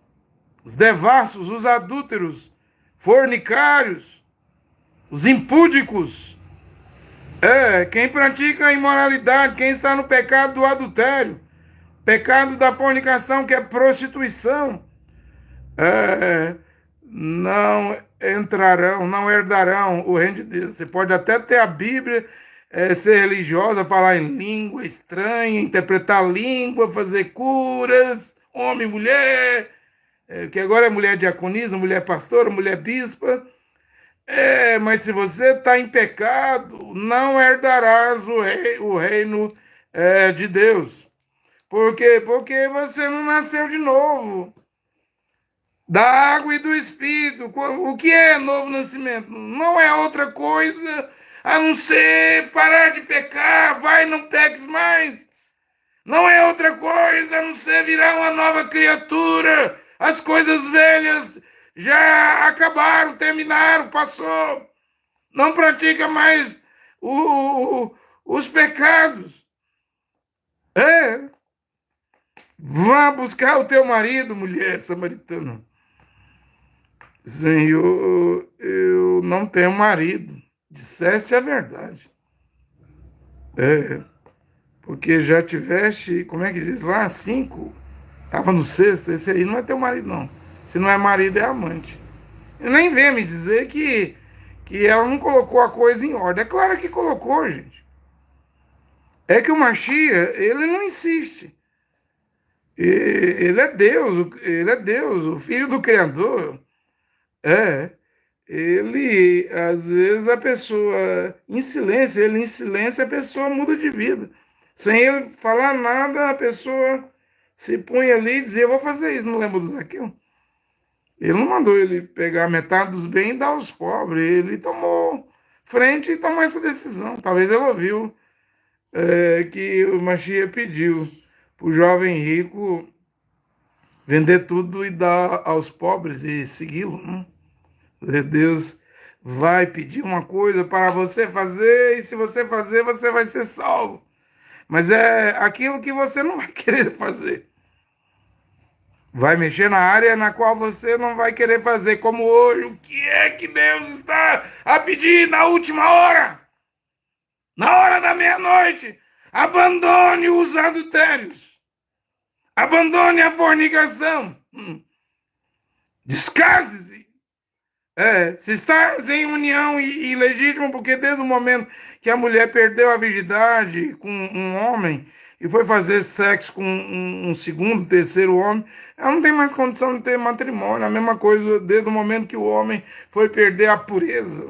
os devassos, os adúlteros, fornicários, os impúdicos, quem pratica a imoralidade, quem está no pecado do adultério, pecado da fornicação, que é prostituição, não entrarão, não herdarão o reino de Deus. Você pode até ter a Bíblia, ser religiosa, falar em língua estranha, interpretar língua, fazer curas, homem, mulher, que agora é mulher diaconisa, mulher pastora, mulher bispa. Mas se você está em pecado, não herdarás o reino de Deus. Por quê? Porque você não nasceu de novo. Da água e do Espírito. O que é novo nascimento? Não é outra coisa a não ser parar de pecar, vai, não peques mais. Não é outra coisa a não ser virar uma nova criatura. As coisas velhas já acabaram, terminaram, passou. Não pratica mais os pecados. Vá buscar o teu marido, mulher samaritana. Senhor, eu não tenho marido. Disseste a verdade. Porque já tiveste, como é que diz lá? 5. Estava no 6º. Esse aí não é teu marido, não. Se não é marido, é amante. E nem vem me dizer que ela não colocou a coisa em ordem. É claro que colocou, gente. É que o Mashiach, ele não insiste. Ele é Deus, o Filho do Criador. Ele, às vezes, a pessoa, em silêncio, a pessoa muda de vida. Sem ele falar nada, a pessoa se põe ali e diz, eu vou fazer isso, não lembra do Zaqueu? Ele não mandou ele pegar metade dos bens e dar aos pobres, ele tomou frente e tomou essa decisão. Talvez ele ouviu que o Mashiach pediu para o jovem rico vender tudo e dar aos pobres e segui-lo, né? Deus vai pedir uma coisa para você fazer, e se você fazer, você vai ser salvo. Mas é aquilo que você não vai querer fazer. Vai mexer na área na qual você não vai querer fazer, como hoje. O que é que Deus está a pedir na última hora? Na hora da meia-noite. Abandone os adultérios. Abandone a fornicação. Descase-se. Se estás em união ilegítima, porque desde o momento que a mulher perdeu a virgindade com um homem e foi fazer sexo com um segundo, terceiro homem, ela não tem mais condição de ter matrimônio. A mesma coisa desde o momento que o homem foi perder a pureza.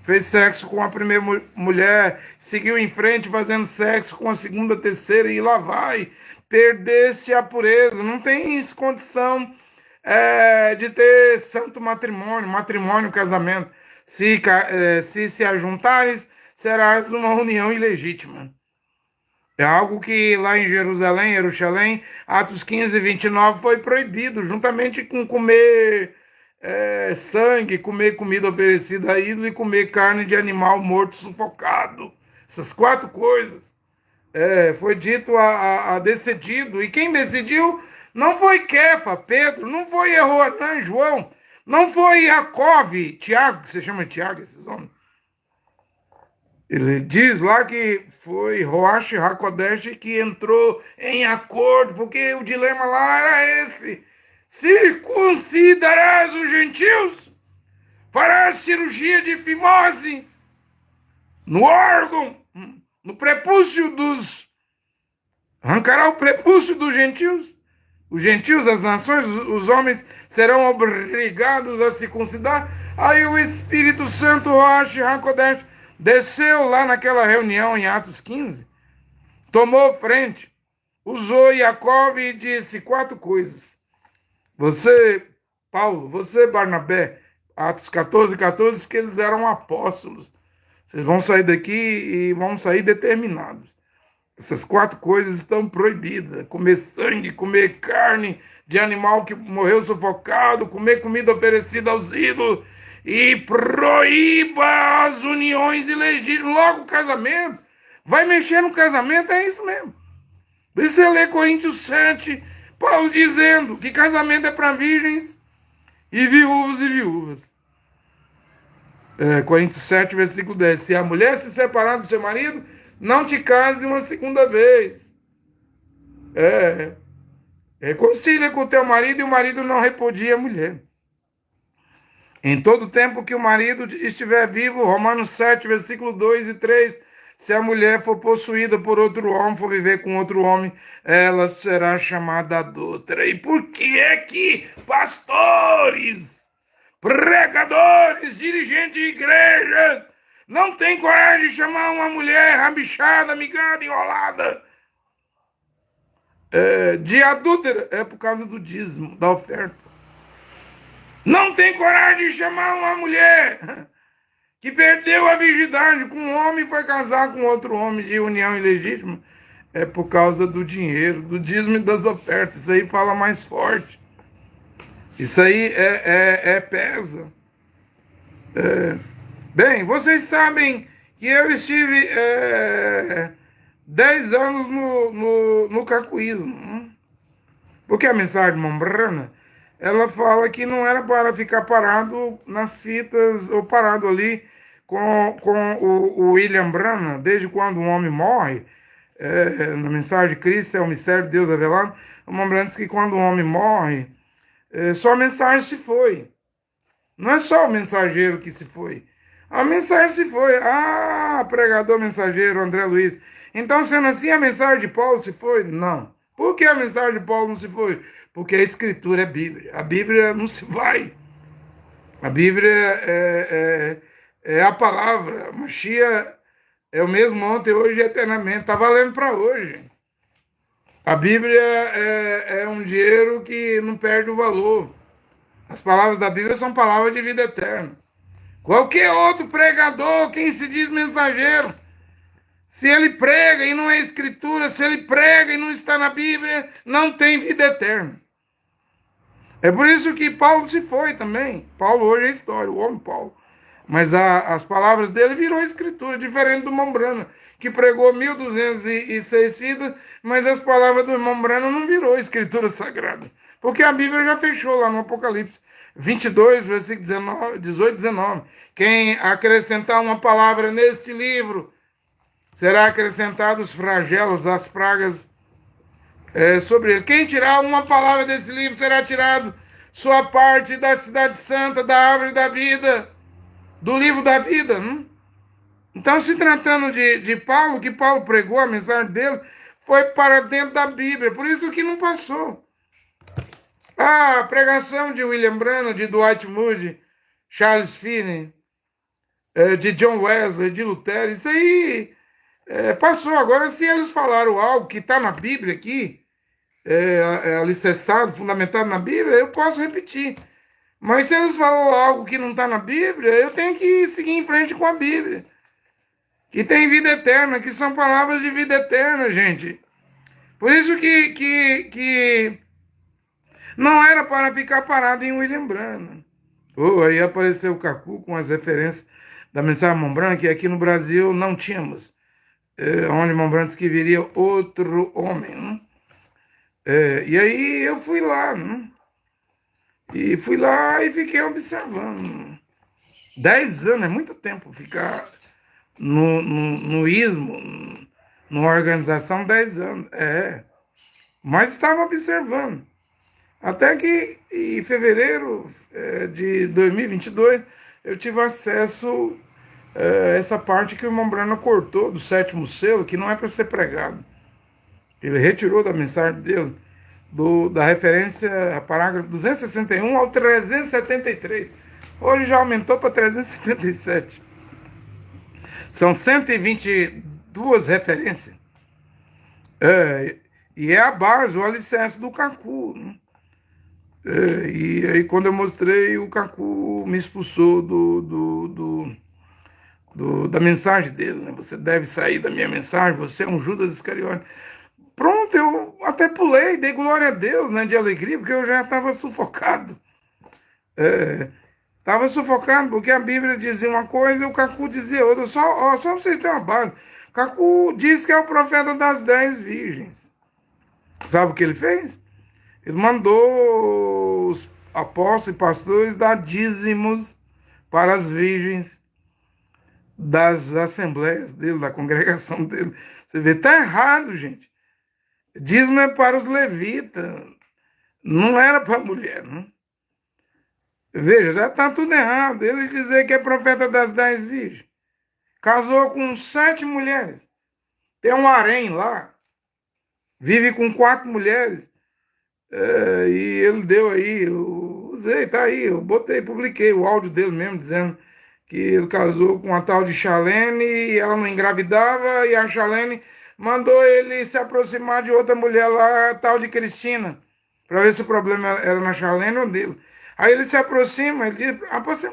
Fez sexo com a primeira mulher, seguiu em frente fazendo sexo com a segunda, terceira e lá vai. Perdesse a pureza, não tem condição de ter santo matrimônio, casamento. Se ajuntares, serás uma união ilegítima. É algo que lá em Jerusalém, Atos 15, 29, foi proibido, juntamente com comer sangue, comer comida oferecida a ídolo e comer carne de animal morto sufocado. Essas 4 coisas. Foi dito a decidido. E quem decidiu não foi Kefa, Pedro, não foi Jehoanã, João, não foi Jacob, Tiago, que se chama Tiago, esses homens. Ele diz lá que foi Roash Hakodesh que entrou em acordo, porque o dilema lá era esse. Circuncidarás os gentios? Farás cirurgia de fimose no órgão, no prepúcio arrancará o prepúcio dos gentios? Os gentios, as nações, os homens serão obrigados a circuncidar. Aí o Espírito Santo, Rosh HaKodesh, desceu lá naquela reunião em Atos 15, tomou frente, usou Jacob e disse 4 coisas. Você, Paulo, você, Barnabé, Atos 14, que eles eram apóstolos. Vocês vão sair daqui e vão sair determinados. Essas 4 coisas estão proibidas. Comer sangue, comer carne de animal que morreu sufocado, comer comida oferecida aos ídolos. E proíba as uniões ilegítimas. Logo o casamento. Vai mexer no casamento, é isso mesmo. Por isso você lê Coríntios 7, Paulo dizendo que casamento é para virgens e viúvas. Coríntios 7, versículo 10. Se a mulher se separar do seu marido, não te case uma segunda vez. Reconcilia com o teu marido e o marido não repudia a mulher. Em todo tempo que o marido estiver vivo, Romanos 7, versículo 2 e 3, se a mulher for possuída por outro homem, for viver com outro homem, ela será chamada adúltera. E por que é que pastores, pregadores, dirigentes de igrejas não têm coragem de chamar uma mulher rabichada, migada, enrolada de adúltera? É por causa do dízimo, da oferta. Não tem coragem de chamar uma mulher que perdeu a virgindade com um homem e foi casar com outro homem de união ilegítima. É por causa do dinheiro, do dízimo e das ofertas. Isso aí fala mais forte. Isso aí pesa. Bem, vocês sabem que eu estive 10 anos no cacuísmo. Porque a mensagem de Mombrana, ela fala que não era para ficar parado nas fitas, ou parado ali com o William Branham, desde quando um homem morre. Na mensagem de Cristo é o mistério de Deus revelado. O Mombrana diz que quando um homem morre, só a mensagem se foi. Não é só o mensageiro que se foi. A mensagem se foi. Pregador mensageiro André Luiz. Então, sendo assim, a mensagem de Paulo se foi? Não. Por que a mensagem de Paulo não se foi? Porque a Escritura é Bíblia. A Bíblia não se vai. A Bíblia é a palavra. Mashiach é o mesmo ontem, hoje e eternamente. Está valendo para hoje. A Bíblia é um dinheiro que não perde o valor. As palavras da Bíblia são palavras de vida eterna. Qualquer outro pregador, quem se diz mensageiro, se ele prega e não é Escritura, se ele prega e não está na Bíblia, não tem vida eterna. É por isso que Paulo se foi também. Paulo hoje é história, o homem Paulo. Mas as palavras dele virou Escritura, diferente do Mombrana, que pregou 1206 vidas, mas as palavras do Mombrana não virou Escritura Sagrada. Porque a Bíblia já fechou lá no Apocalipse 22, versículo 18 e 19. Quem acrescentar uma palavra neste livro, será acrescentado os flagelos, as pragas sobre ele. Quem tirar uma palavra desse livro, será tirado sua parte da cidade santa, da árvore da vida, do livro da vida. Então, se tratando de Paulo, que Paulo pregou, a mensagem dele foi para dentro da Bíblia. Por isso que não passou. A pregação de William Branham, de Dwight Moody, Charles Finney, de John Wesley, de Lutero, isso aí passou. Agora, se eles falaram algo que está na Bíblia aqui, alicerçado, fundamentado na Bíblia, eu posso repetir. Mas se eles falaram algo que não está na Bíblia, eu tenho que seguir em frente com a Bíblia. Que tem vida eterna, que são palavras de vida eterna, gente. Por isso que não era para ficar parado em William Branham. Aí apareceu o Cacu com as referências da mensagem Mombrana, que aqui no Brasil não tínhamos. Onde Mombrana disse que viria outro homem. E aí eu fui lá. E fui lá e fiquei observando. 10 anos, é muito tempo ficar no ismo, numa organização, 10 anos. Mas estava observando. Até que em fevereiro de 2022 eu tive acesso a essa parte que o irmão Branham cortou do 7º selo, que não é para ser pregado. Ele retirou da mensagem dele, da referência a parágrafo 261 ao 373. Hoje já aumentou para 377. São 122 referências. E é a base, o alicerce do Cacu. E aí quando eu mostrei, o Cacu me expulsou da mensagem dele. Você deve sair da minha mensagem, você é um Judas Iscariote. Pronto, eu até pulei, dei glória a Deus, de alegria, porque eu já estava sufocado. Estava sufocado, porque a Bíblia dizia uma coisa e o Cacu dizia outra. Só para vocês terem uma base. O Cacu diz que é o profeta das 10 virgens. Sabe o que ele fez? Ele mandou os apóstolos e pastores dar dízimos para as virgens das assembleias dele, da congregação dele. Você vê, tá errado, gente. Dízimo é para os levitas, não era para a mulher, né? Veja, já está tudo errado. Ele dizer que é profeta das 10 virgens. Casou com 7 mulheres. Tem um harém lá. Vive com 4 mulheres. E ele deu aí, eu usei, tá aí, eu botei, publiquei o áudio dele mesmo, dizendo que ele casou com a tal de Chalene e ela não engravidava, e a Chalene mandou ele se aproximar de outra mulher lá, a tal de Cristina, para ver se o problema era na Chalene ou dele. Aí ele se aproxima, ele diz,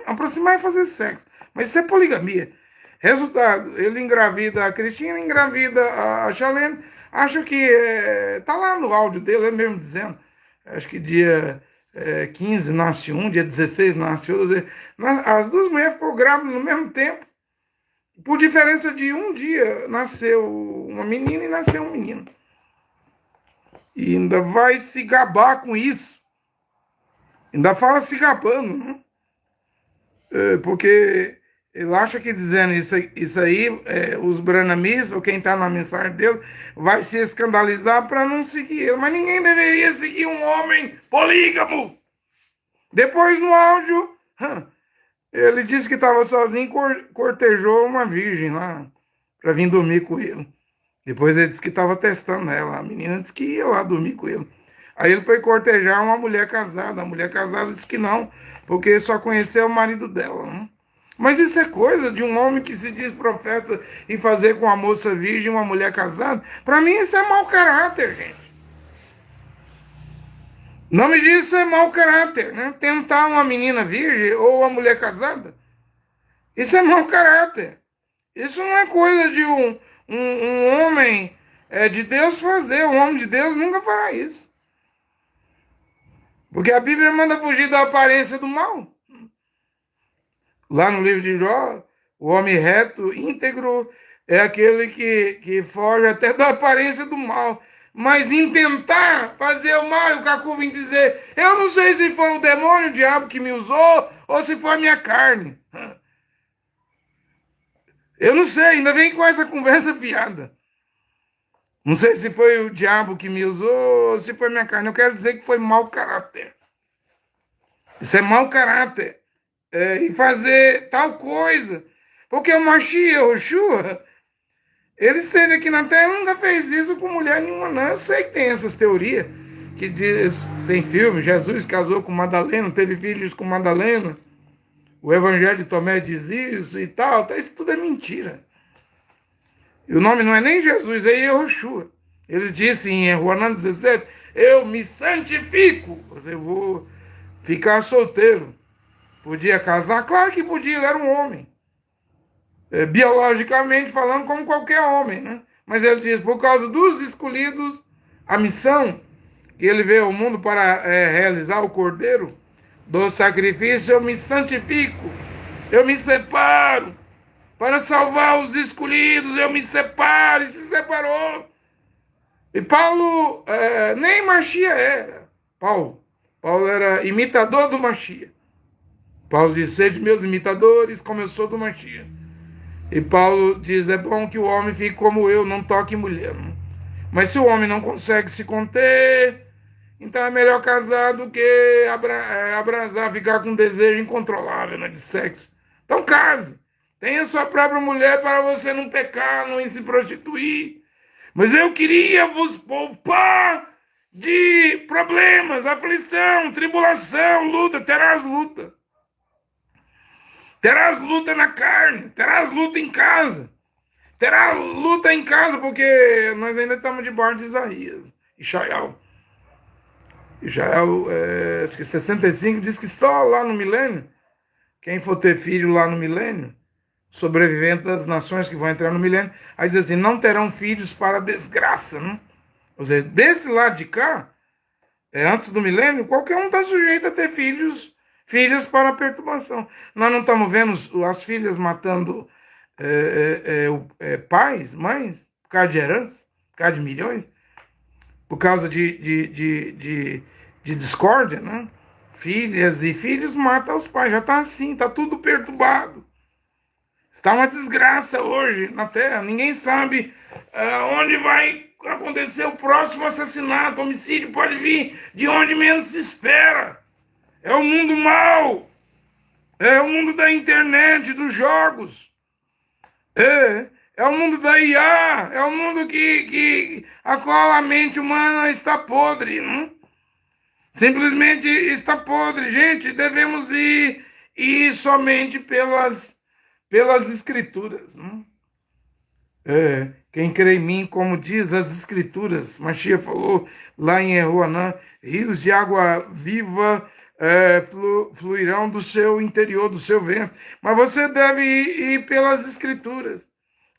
aproximar e fazer sexo, mas isso é poligamia. Resultado, ele engravida a Cristina, engravida a Chalene, acho que tá lá no áudio dele, ele mesmo dizendo, acho que dia 15 nasce um, dia 16 nasce outro. As duas mulheres ficou grávidas no mesmo tempo. Por diferença de um dia, nasceu uma menina e nasceu um menino. E ainda vai se gabar com isso. Ainda fala se gabando, né? Porque ele acha que dizendo isso aí, os branamis, ou quem está na mensagem dele, vai se escandalizar para não seguir ele. Mas ninguém deveria seguir um homem polígamo. Depois, no áudio, ele disse que estava sozinho e cortejou uma virgem lá para vir dormir com ele. Depois ele disse que estava testando ela. A menina disse que ia lá dormir com ele. Aí ele foi cortejar uma mulher casada. A mulher casada disse que não, porque só conheceu o marido dela, né? Mas isso é coisa de um homem que se diz profeta e fazer com a moça virgem uma mulher casada? Para mim isso é mau caráter, gente. O nome disso é mau caráter, né? Tentar uma menina virgem ou uma mulher casada. Isso é mau caráter. Isso não é coisa de um homem de Deus fazer. O homem de Deus nunca fará isso. Porque a Bíblia manda fugir da aparência do mal. Lá no livro de Jó, o homem reto, íntegro, é aquele que foge até da aparência do mal. Mas em tentar fazer o mal, o Cacu vem dizer, eu não sei se foi o demônio, o diabo que me usou, ou se foi a minha carne. Eu não sei, ainda vem com essa conversa fiada. Não sei se foi o diabo que me usou, ou se foi a minha carne. Eu quero dizer que foi mau caráter. Isso é mau caráter. E fazer tal coisa. Porque o Mashiach, o Yeshua, ele esteve aqui na Terra e nunca fez isso com mulher nenhuma, não. Eu sei que tem essas teorias, que diz, tem filme, Jesus casou com Madalena, teve filhos com Madalena, o Evangelho de Tomé diz isso e tal, isso tudo é mentira. E o nome não é nem Jesus, é Yehoshua. Ele disse em Juan 17, eu me santifico, eu vou ficar solteiro. Podia casar? Claro que podia, ele era um homem. Biologicamente falando, como qualquer homem, né? Mas ele diz, por causa dos escolhidos, a missão que ele veio ao mundo para realizar o cordeiro do sacrifício, eu me santifico, eu me separo, para salvar os escolhidos, eu me separo, e se separou. E Paulo nem Machia era. Paulo era imitador do Machia. Paulo diz, sede meus imitadores, como eu sou do Machia. E Paulo diz, é bom que o homem fique como eu, não toque mulher. Não? Mas se o homem não consegue se conter, então é melhor casar do que abrasar, ficar com desejo incontrolável, né, de sexo. Então case. Tenha sua própria mulher para você não pecar, não ir se prostituir. Mas eu queria vos poupar de problemas, aflição, tribulação, luta, terás luta. Terás luta na carne, terás luta em casa. Terá luta em casa, porque nós ainda estamos debaixo de Isaías. Israel, acho que 65, diz que só lá no milênio, quem for ter filho lá no milênio, sobrevivente das nações que vão entrar no milênio, aí diz assim, não terão filhos para desgraça, né? Ou seja, desse lado de cá, antes do milênio, qualquer um está sujeito a ter filhas para perturbação. Nós não estamos vendo as filhas matando pais, mães, por causa de herança, por causa de milhões. por causa de discórdia, né? Filhas e filhos matam os pais, já está assim, está tudo perturbado. Está uma desgraça hoje na Terra, ninguém sabe onde vai acontecer o próximo assassinato, homicídio pode vir de onde menos se espera. É o mundo mau, é o mundo da internet, dos jogos, é o mundo da IA, é o mundo a qual a mente humana está podre, não? Simplesmente está podre. Gente, devemos ir somente pelas escrituras, não? Quem crê em mim, como diz as escrituras, Mashiach falou lá em Eruanã, rios de água viva fluirão do seu interior, do seu ventre. Mas você deve ir pelas escrituras.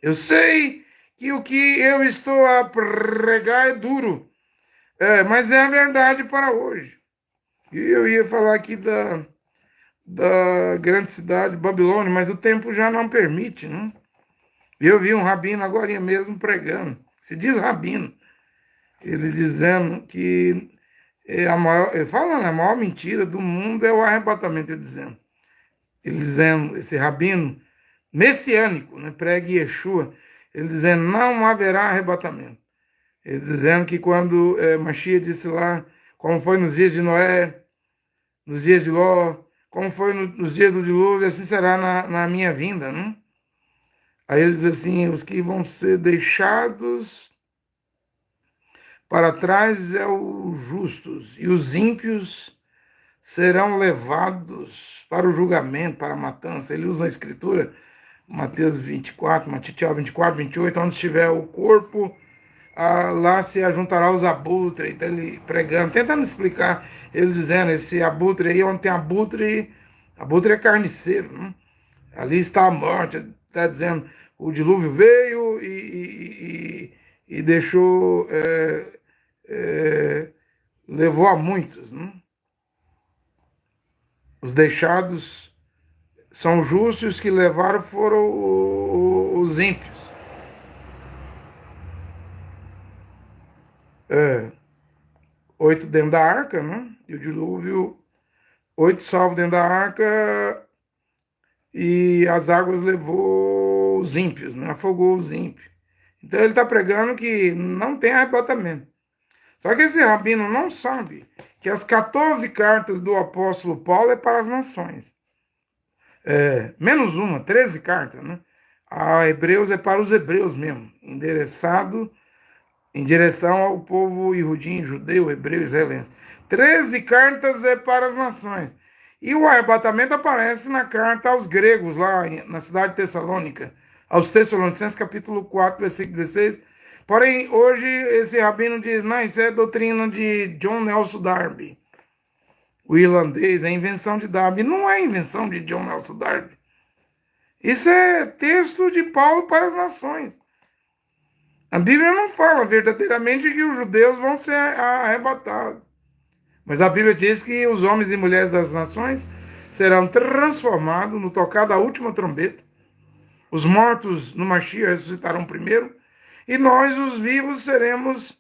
Eu sei que o que eu estou a pregar é duro, mas é a verdade para hoje. E eu ia falar aqui da grande cidade, Babilônia, mas o tempo já não permite, né? Eu vi um rabino agora mesmo pregando, se diz rabino, ele dizendo que ele fala, né, a maior mentira do mundo é o arrebatamento, ele dizendo, esse rabino messiânico, né, prega Yeshua, ele dizendo, não haverá arrebatamento. Ele dizendo que quando Mashiach disse lá, como foi nos dias de Noé, nos dias de Ló, como foi nos dias do dilúvio, assim será na minha vinda, né? Aí ele diz assim, os que vão ser deixados para trás é os justos, e os ímpios serão levados para o julgamento, para a matança. Ele usa a escritura, Mateus 24, Mateus 24, 28, onde estiver o corpo, lá se ajuntará os abutres. Então ele pregando, tentando explicar, ele dizendo, esse abutre aí, onde tem abutre é carniceiro, né? Ali está a morte, está dizendo, o dilúvio veio e deixou, levou a muitos, né? Os deixados são justos, e os que levaram foram os ímpios. 8 dentro da arca, né? E o dilúvio, 8 salvos dentro da arca, e as águas levou os ímpios, né? Afogou os ímpios. Então ele está pregando que não tem arrebatamento. Só que esse rabino não sabe que as 14 cartas do apóstolo Paulo é para as nações. Menos uma, 13 cartas, né? A Hebreus é para os hebreus mesmo, endereçado em direção ao povo iudim, judeu, hebreu, israelense. 13 cartas é para as nações. E o arrebatamento aparece na carta aos gregos, lá na cidade de Tessalônica, aos Tessalonicenses, capítulo 4, versículo 16. Porém, hoje esse rabino diz, não, isso é doutrina de John Nelson Darby, o irlandês, é invenção de Darby. Não é invenção de John Nelson Darby. Isso é texto de Paulo para as nações. A Bíblia não fala verdadeiramente que os judeus vão ser arrebatados. Mas a Bíblia diz que os homens e mulheres das nações serão transformados no tocar da última trombeta. Os mortos no Mashiach ressuscitarão primeiro. E nós, os vivos, seremos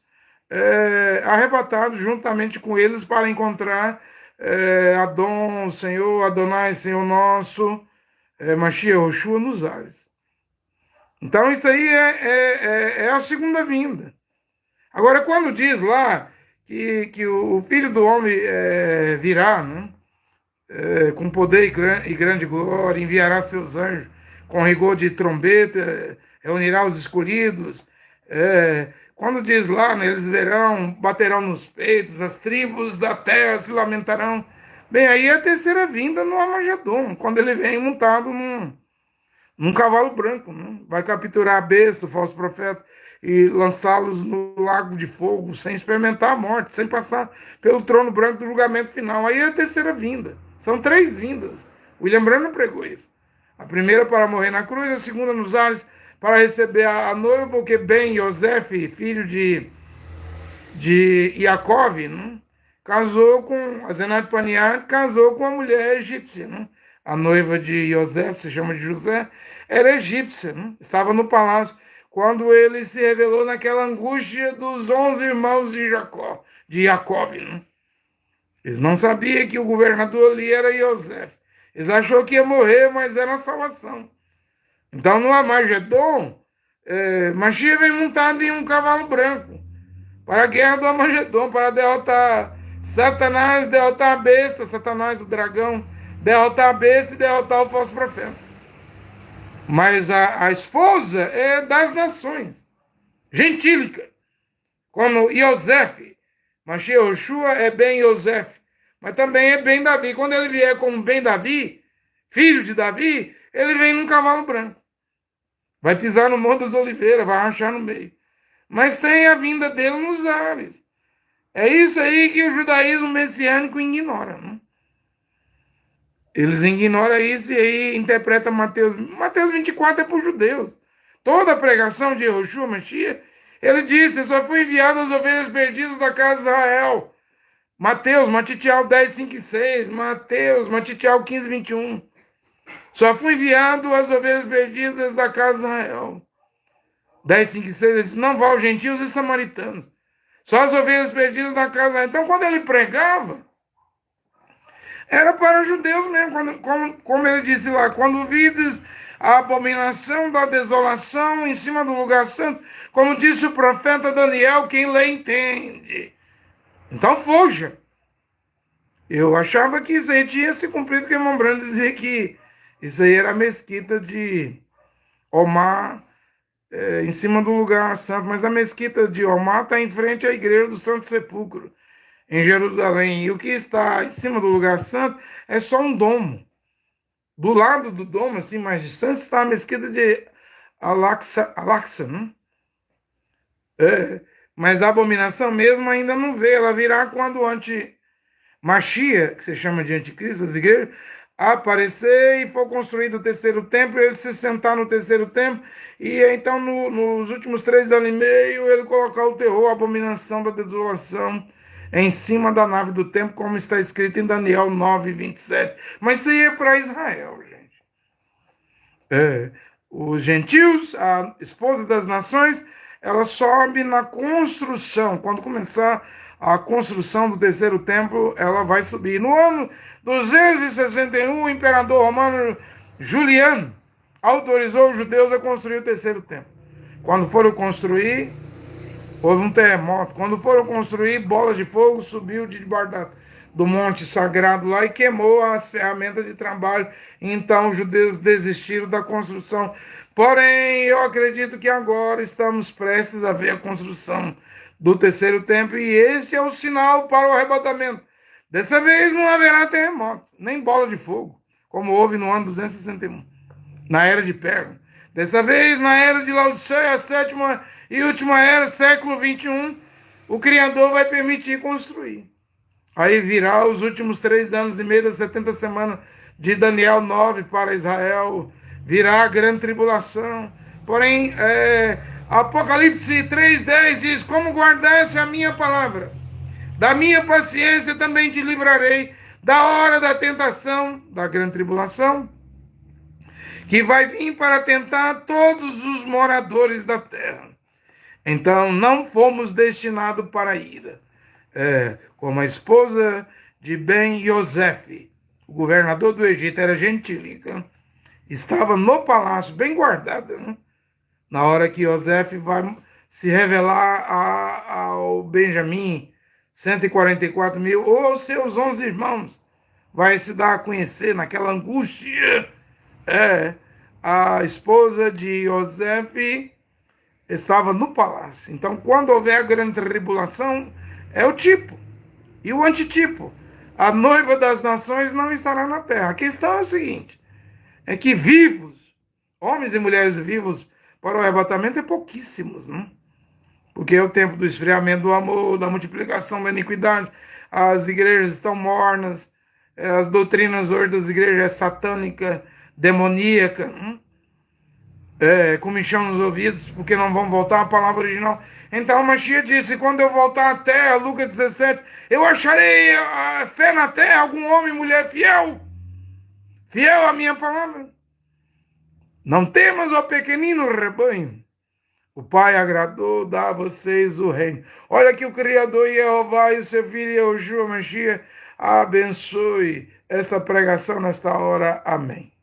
arrebatados juntamente com eles para encontrar Adon, Senhor, Adonai, Senhor nosso, Mashiach, Yoshua nos ares. Então isso aí é a segunda vinda. Agora, quando diz lá que o Filho do Homem virá, né, com poder e grande glória, enviará seus anjos com rigor de trombeta, reunirá os escolhidos. Quando diz lá, né, eles verão, baterão nos peitos, as tribos da terra se lamentarão. Bem, aí é a terceira vinda no Armagedon, quando ele vem montado num cavalo branco, né? Vai capturar a besta, o falso profeta, e lançá-los no lago de fogo, sem experimentar a morte, sem passar pelo trono branco do julgamento final. Aí é a terceira vinda. São 3 vindas. William Branham pregou isso. A primeira para morrer na cruz, a segunda nos ares para receber a noiva, porque Ben Yosef, filho de Yaakov, né, casou com a Zenat Paniah, casou com a mulher egípcia, né? A noiva de Yosef, se chama de José, era egípcia, né? Estava no palácio. quando ele se revelou naquela angústia dos 11 irmãos de Jacob, né? Eles não sabiam que o governador ali era Yosef. Eles acharam que ia morrer, mas era a salvação. Então, no Amagedon, Mashiach vem montado em um cavalo branco para a guerra do Amagedon, para derrotar Satanás, derrotar a besta, Satanás, o dragão, derrotar a besta e derrotar o falso profeta. Mas a esposa é das nações, gentílica, como Yosef. Mashiach Yoshua é bem Yosef, mas também é bem Davi. Quando ele vier como bem Davi, filho de Davi, ele vem num cavalo branco. Vai pisar no Monte das Oliveiras, vai rachar no meio. Mas tem a vinda dele nos ares. É isso aí que o judaísmo messiânico ignora, né? Eles ignoram isso e aí interpretam Mateus. Mateus 24 é para os judeus. Toda a pregação de Yoshua Mashiach, ele disse: eu só fui enviado às ovelhas perdidas da casa de Israel. Mateus, Matitial 10, 5 e 6. Mateus, Matitial 15, 21. Só fui enviado às ovelhas perdidas da casa de Israel. 10, 5 e 6, ele diz: não vá aos gentios e samaritanos. Só as ovelhas perdidas da casa de Israel. Então, quando ele pregava, era para os judeus mesmo. Como ele disse lá: quando vides a abominação da desolação em cima do lugar santo, como disse o profeta Daniel, quem lê entende. Então, fuja. Eu achava que isso aí tinha se cumprido, porque o irmão Brando dizia que isso aí era a mesquita de Omar, em cima do lugar santo. Mas a mesquita de Omar está em frente à igreja do Santo Sepulcro, em Jerusalém. E o que está em cima do lugar santo é só um domo. Do lado do domo, assim, mais distante, está a mesquita de Al-Aqsa, né? Mas a abominação mesmo ainda não veio. Ela virá quando o Mashiach, que se chama de anticristo, as igrejas, aparecer e for construído o terceiro templo, ele se sentar no terceiro templo, e então nos últimos 3 anos e meio ele colocar o terror, a abominação da desolação em cima da nave do templo, como está escrito em Daniel 9, 27. Mas isso aí é para Israel, gente. Os gentios, a esposa das nações, ela sobe na construção. Quando começar a construção do terceiro templo, ela vai subir. No ano 261, o imperador romano Juliano autorizou os judeus a construir o terceiro templo. Quando foram construir, houve um terremoto. Quando foram construir, bolas de fogo subiu de debaixo do monte sagrado lá e queimou as ferramentas de trabalho. Então os judeus desistiram da construção. Porém, eu acredito que agora estamos prestes a ver a construção do terceiro templo, e este é o sinal para o arrebatamento. Dessa vez não haverá terremoto, nem bola de fogo, como houve no ano 261, na era de Pérgamo. Dessa vez, na era de Laodiceia, a 7ª e última era, século 21, o Criador vai permitir construir. Aí virá os últimos 3 anos e meio das 70 semanas de Daniel 9 para Israel, virá a grande tribulação. Porém, Apocalipse 3:10 diz: como guardaste a minha palavra, da minha paciência também te livrarei da hora da tentação, da grande tribulação, que vai vir para tentar todos os moradores da terra. Então não fomos destinados para a ira. Como a esposa de Ben Yosef, o governador do Egito, era gentílica, estava no palácio, bem guardada, né? Na hora que Yosef vai se revelar ao Benjamim, 144 mil, ou aos seus 11 irmãos, vai se dar a conhecer naquela angústia. A esposa de Yosef estava no palácio. Então, quando houver a grande tribulação, é o tipo e o antitipo. A noiva das nações não estará na terra. A questão é o seguinte: é que vivos, homens e mulheres vivos para o arrebatamento, é pouquíssimos, né? Porque é o tempo do esfriamento do amor, da multiplicação da iniquidade. As igrejas estão mornas, as doutrinas hoje das igrejas é satânica, demoníaca, comichão nos ouvidos, porque não vão voltar à palavra original. Então Mashiach disse: quando eu voltar à terra, Lucas 17, eu acharei a fé na terra, algum homem e mulher fiel à minha palavra. Não temas, ó pequenino rebanho, O Pai agradou dar a vocês o reino. Olha que o Criador Jeová e o seu filho Yehoshua Mashiach abençoe esta pregação nesta hora. Amém.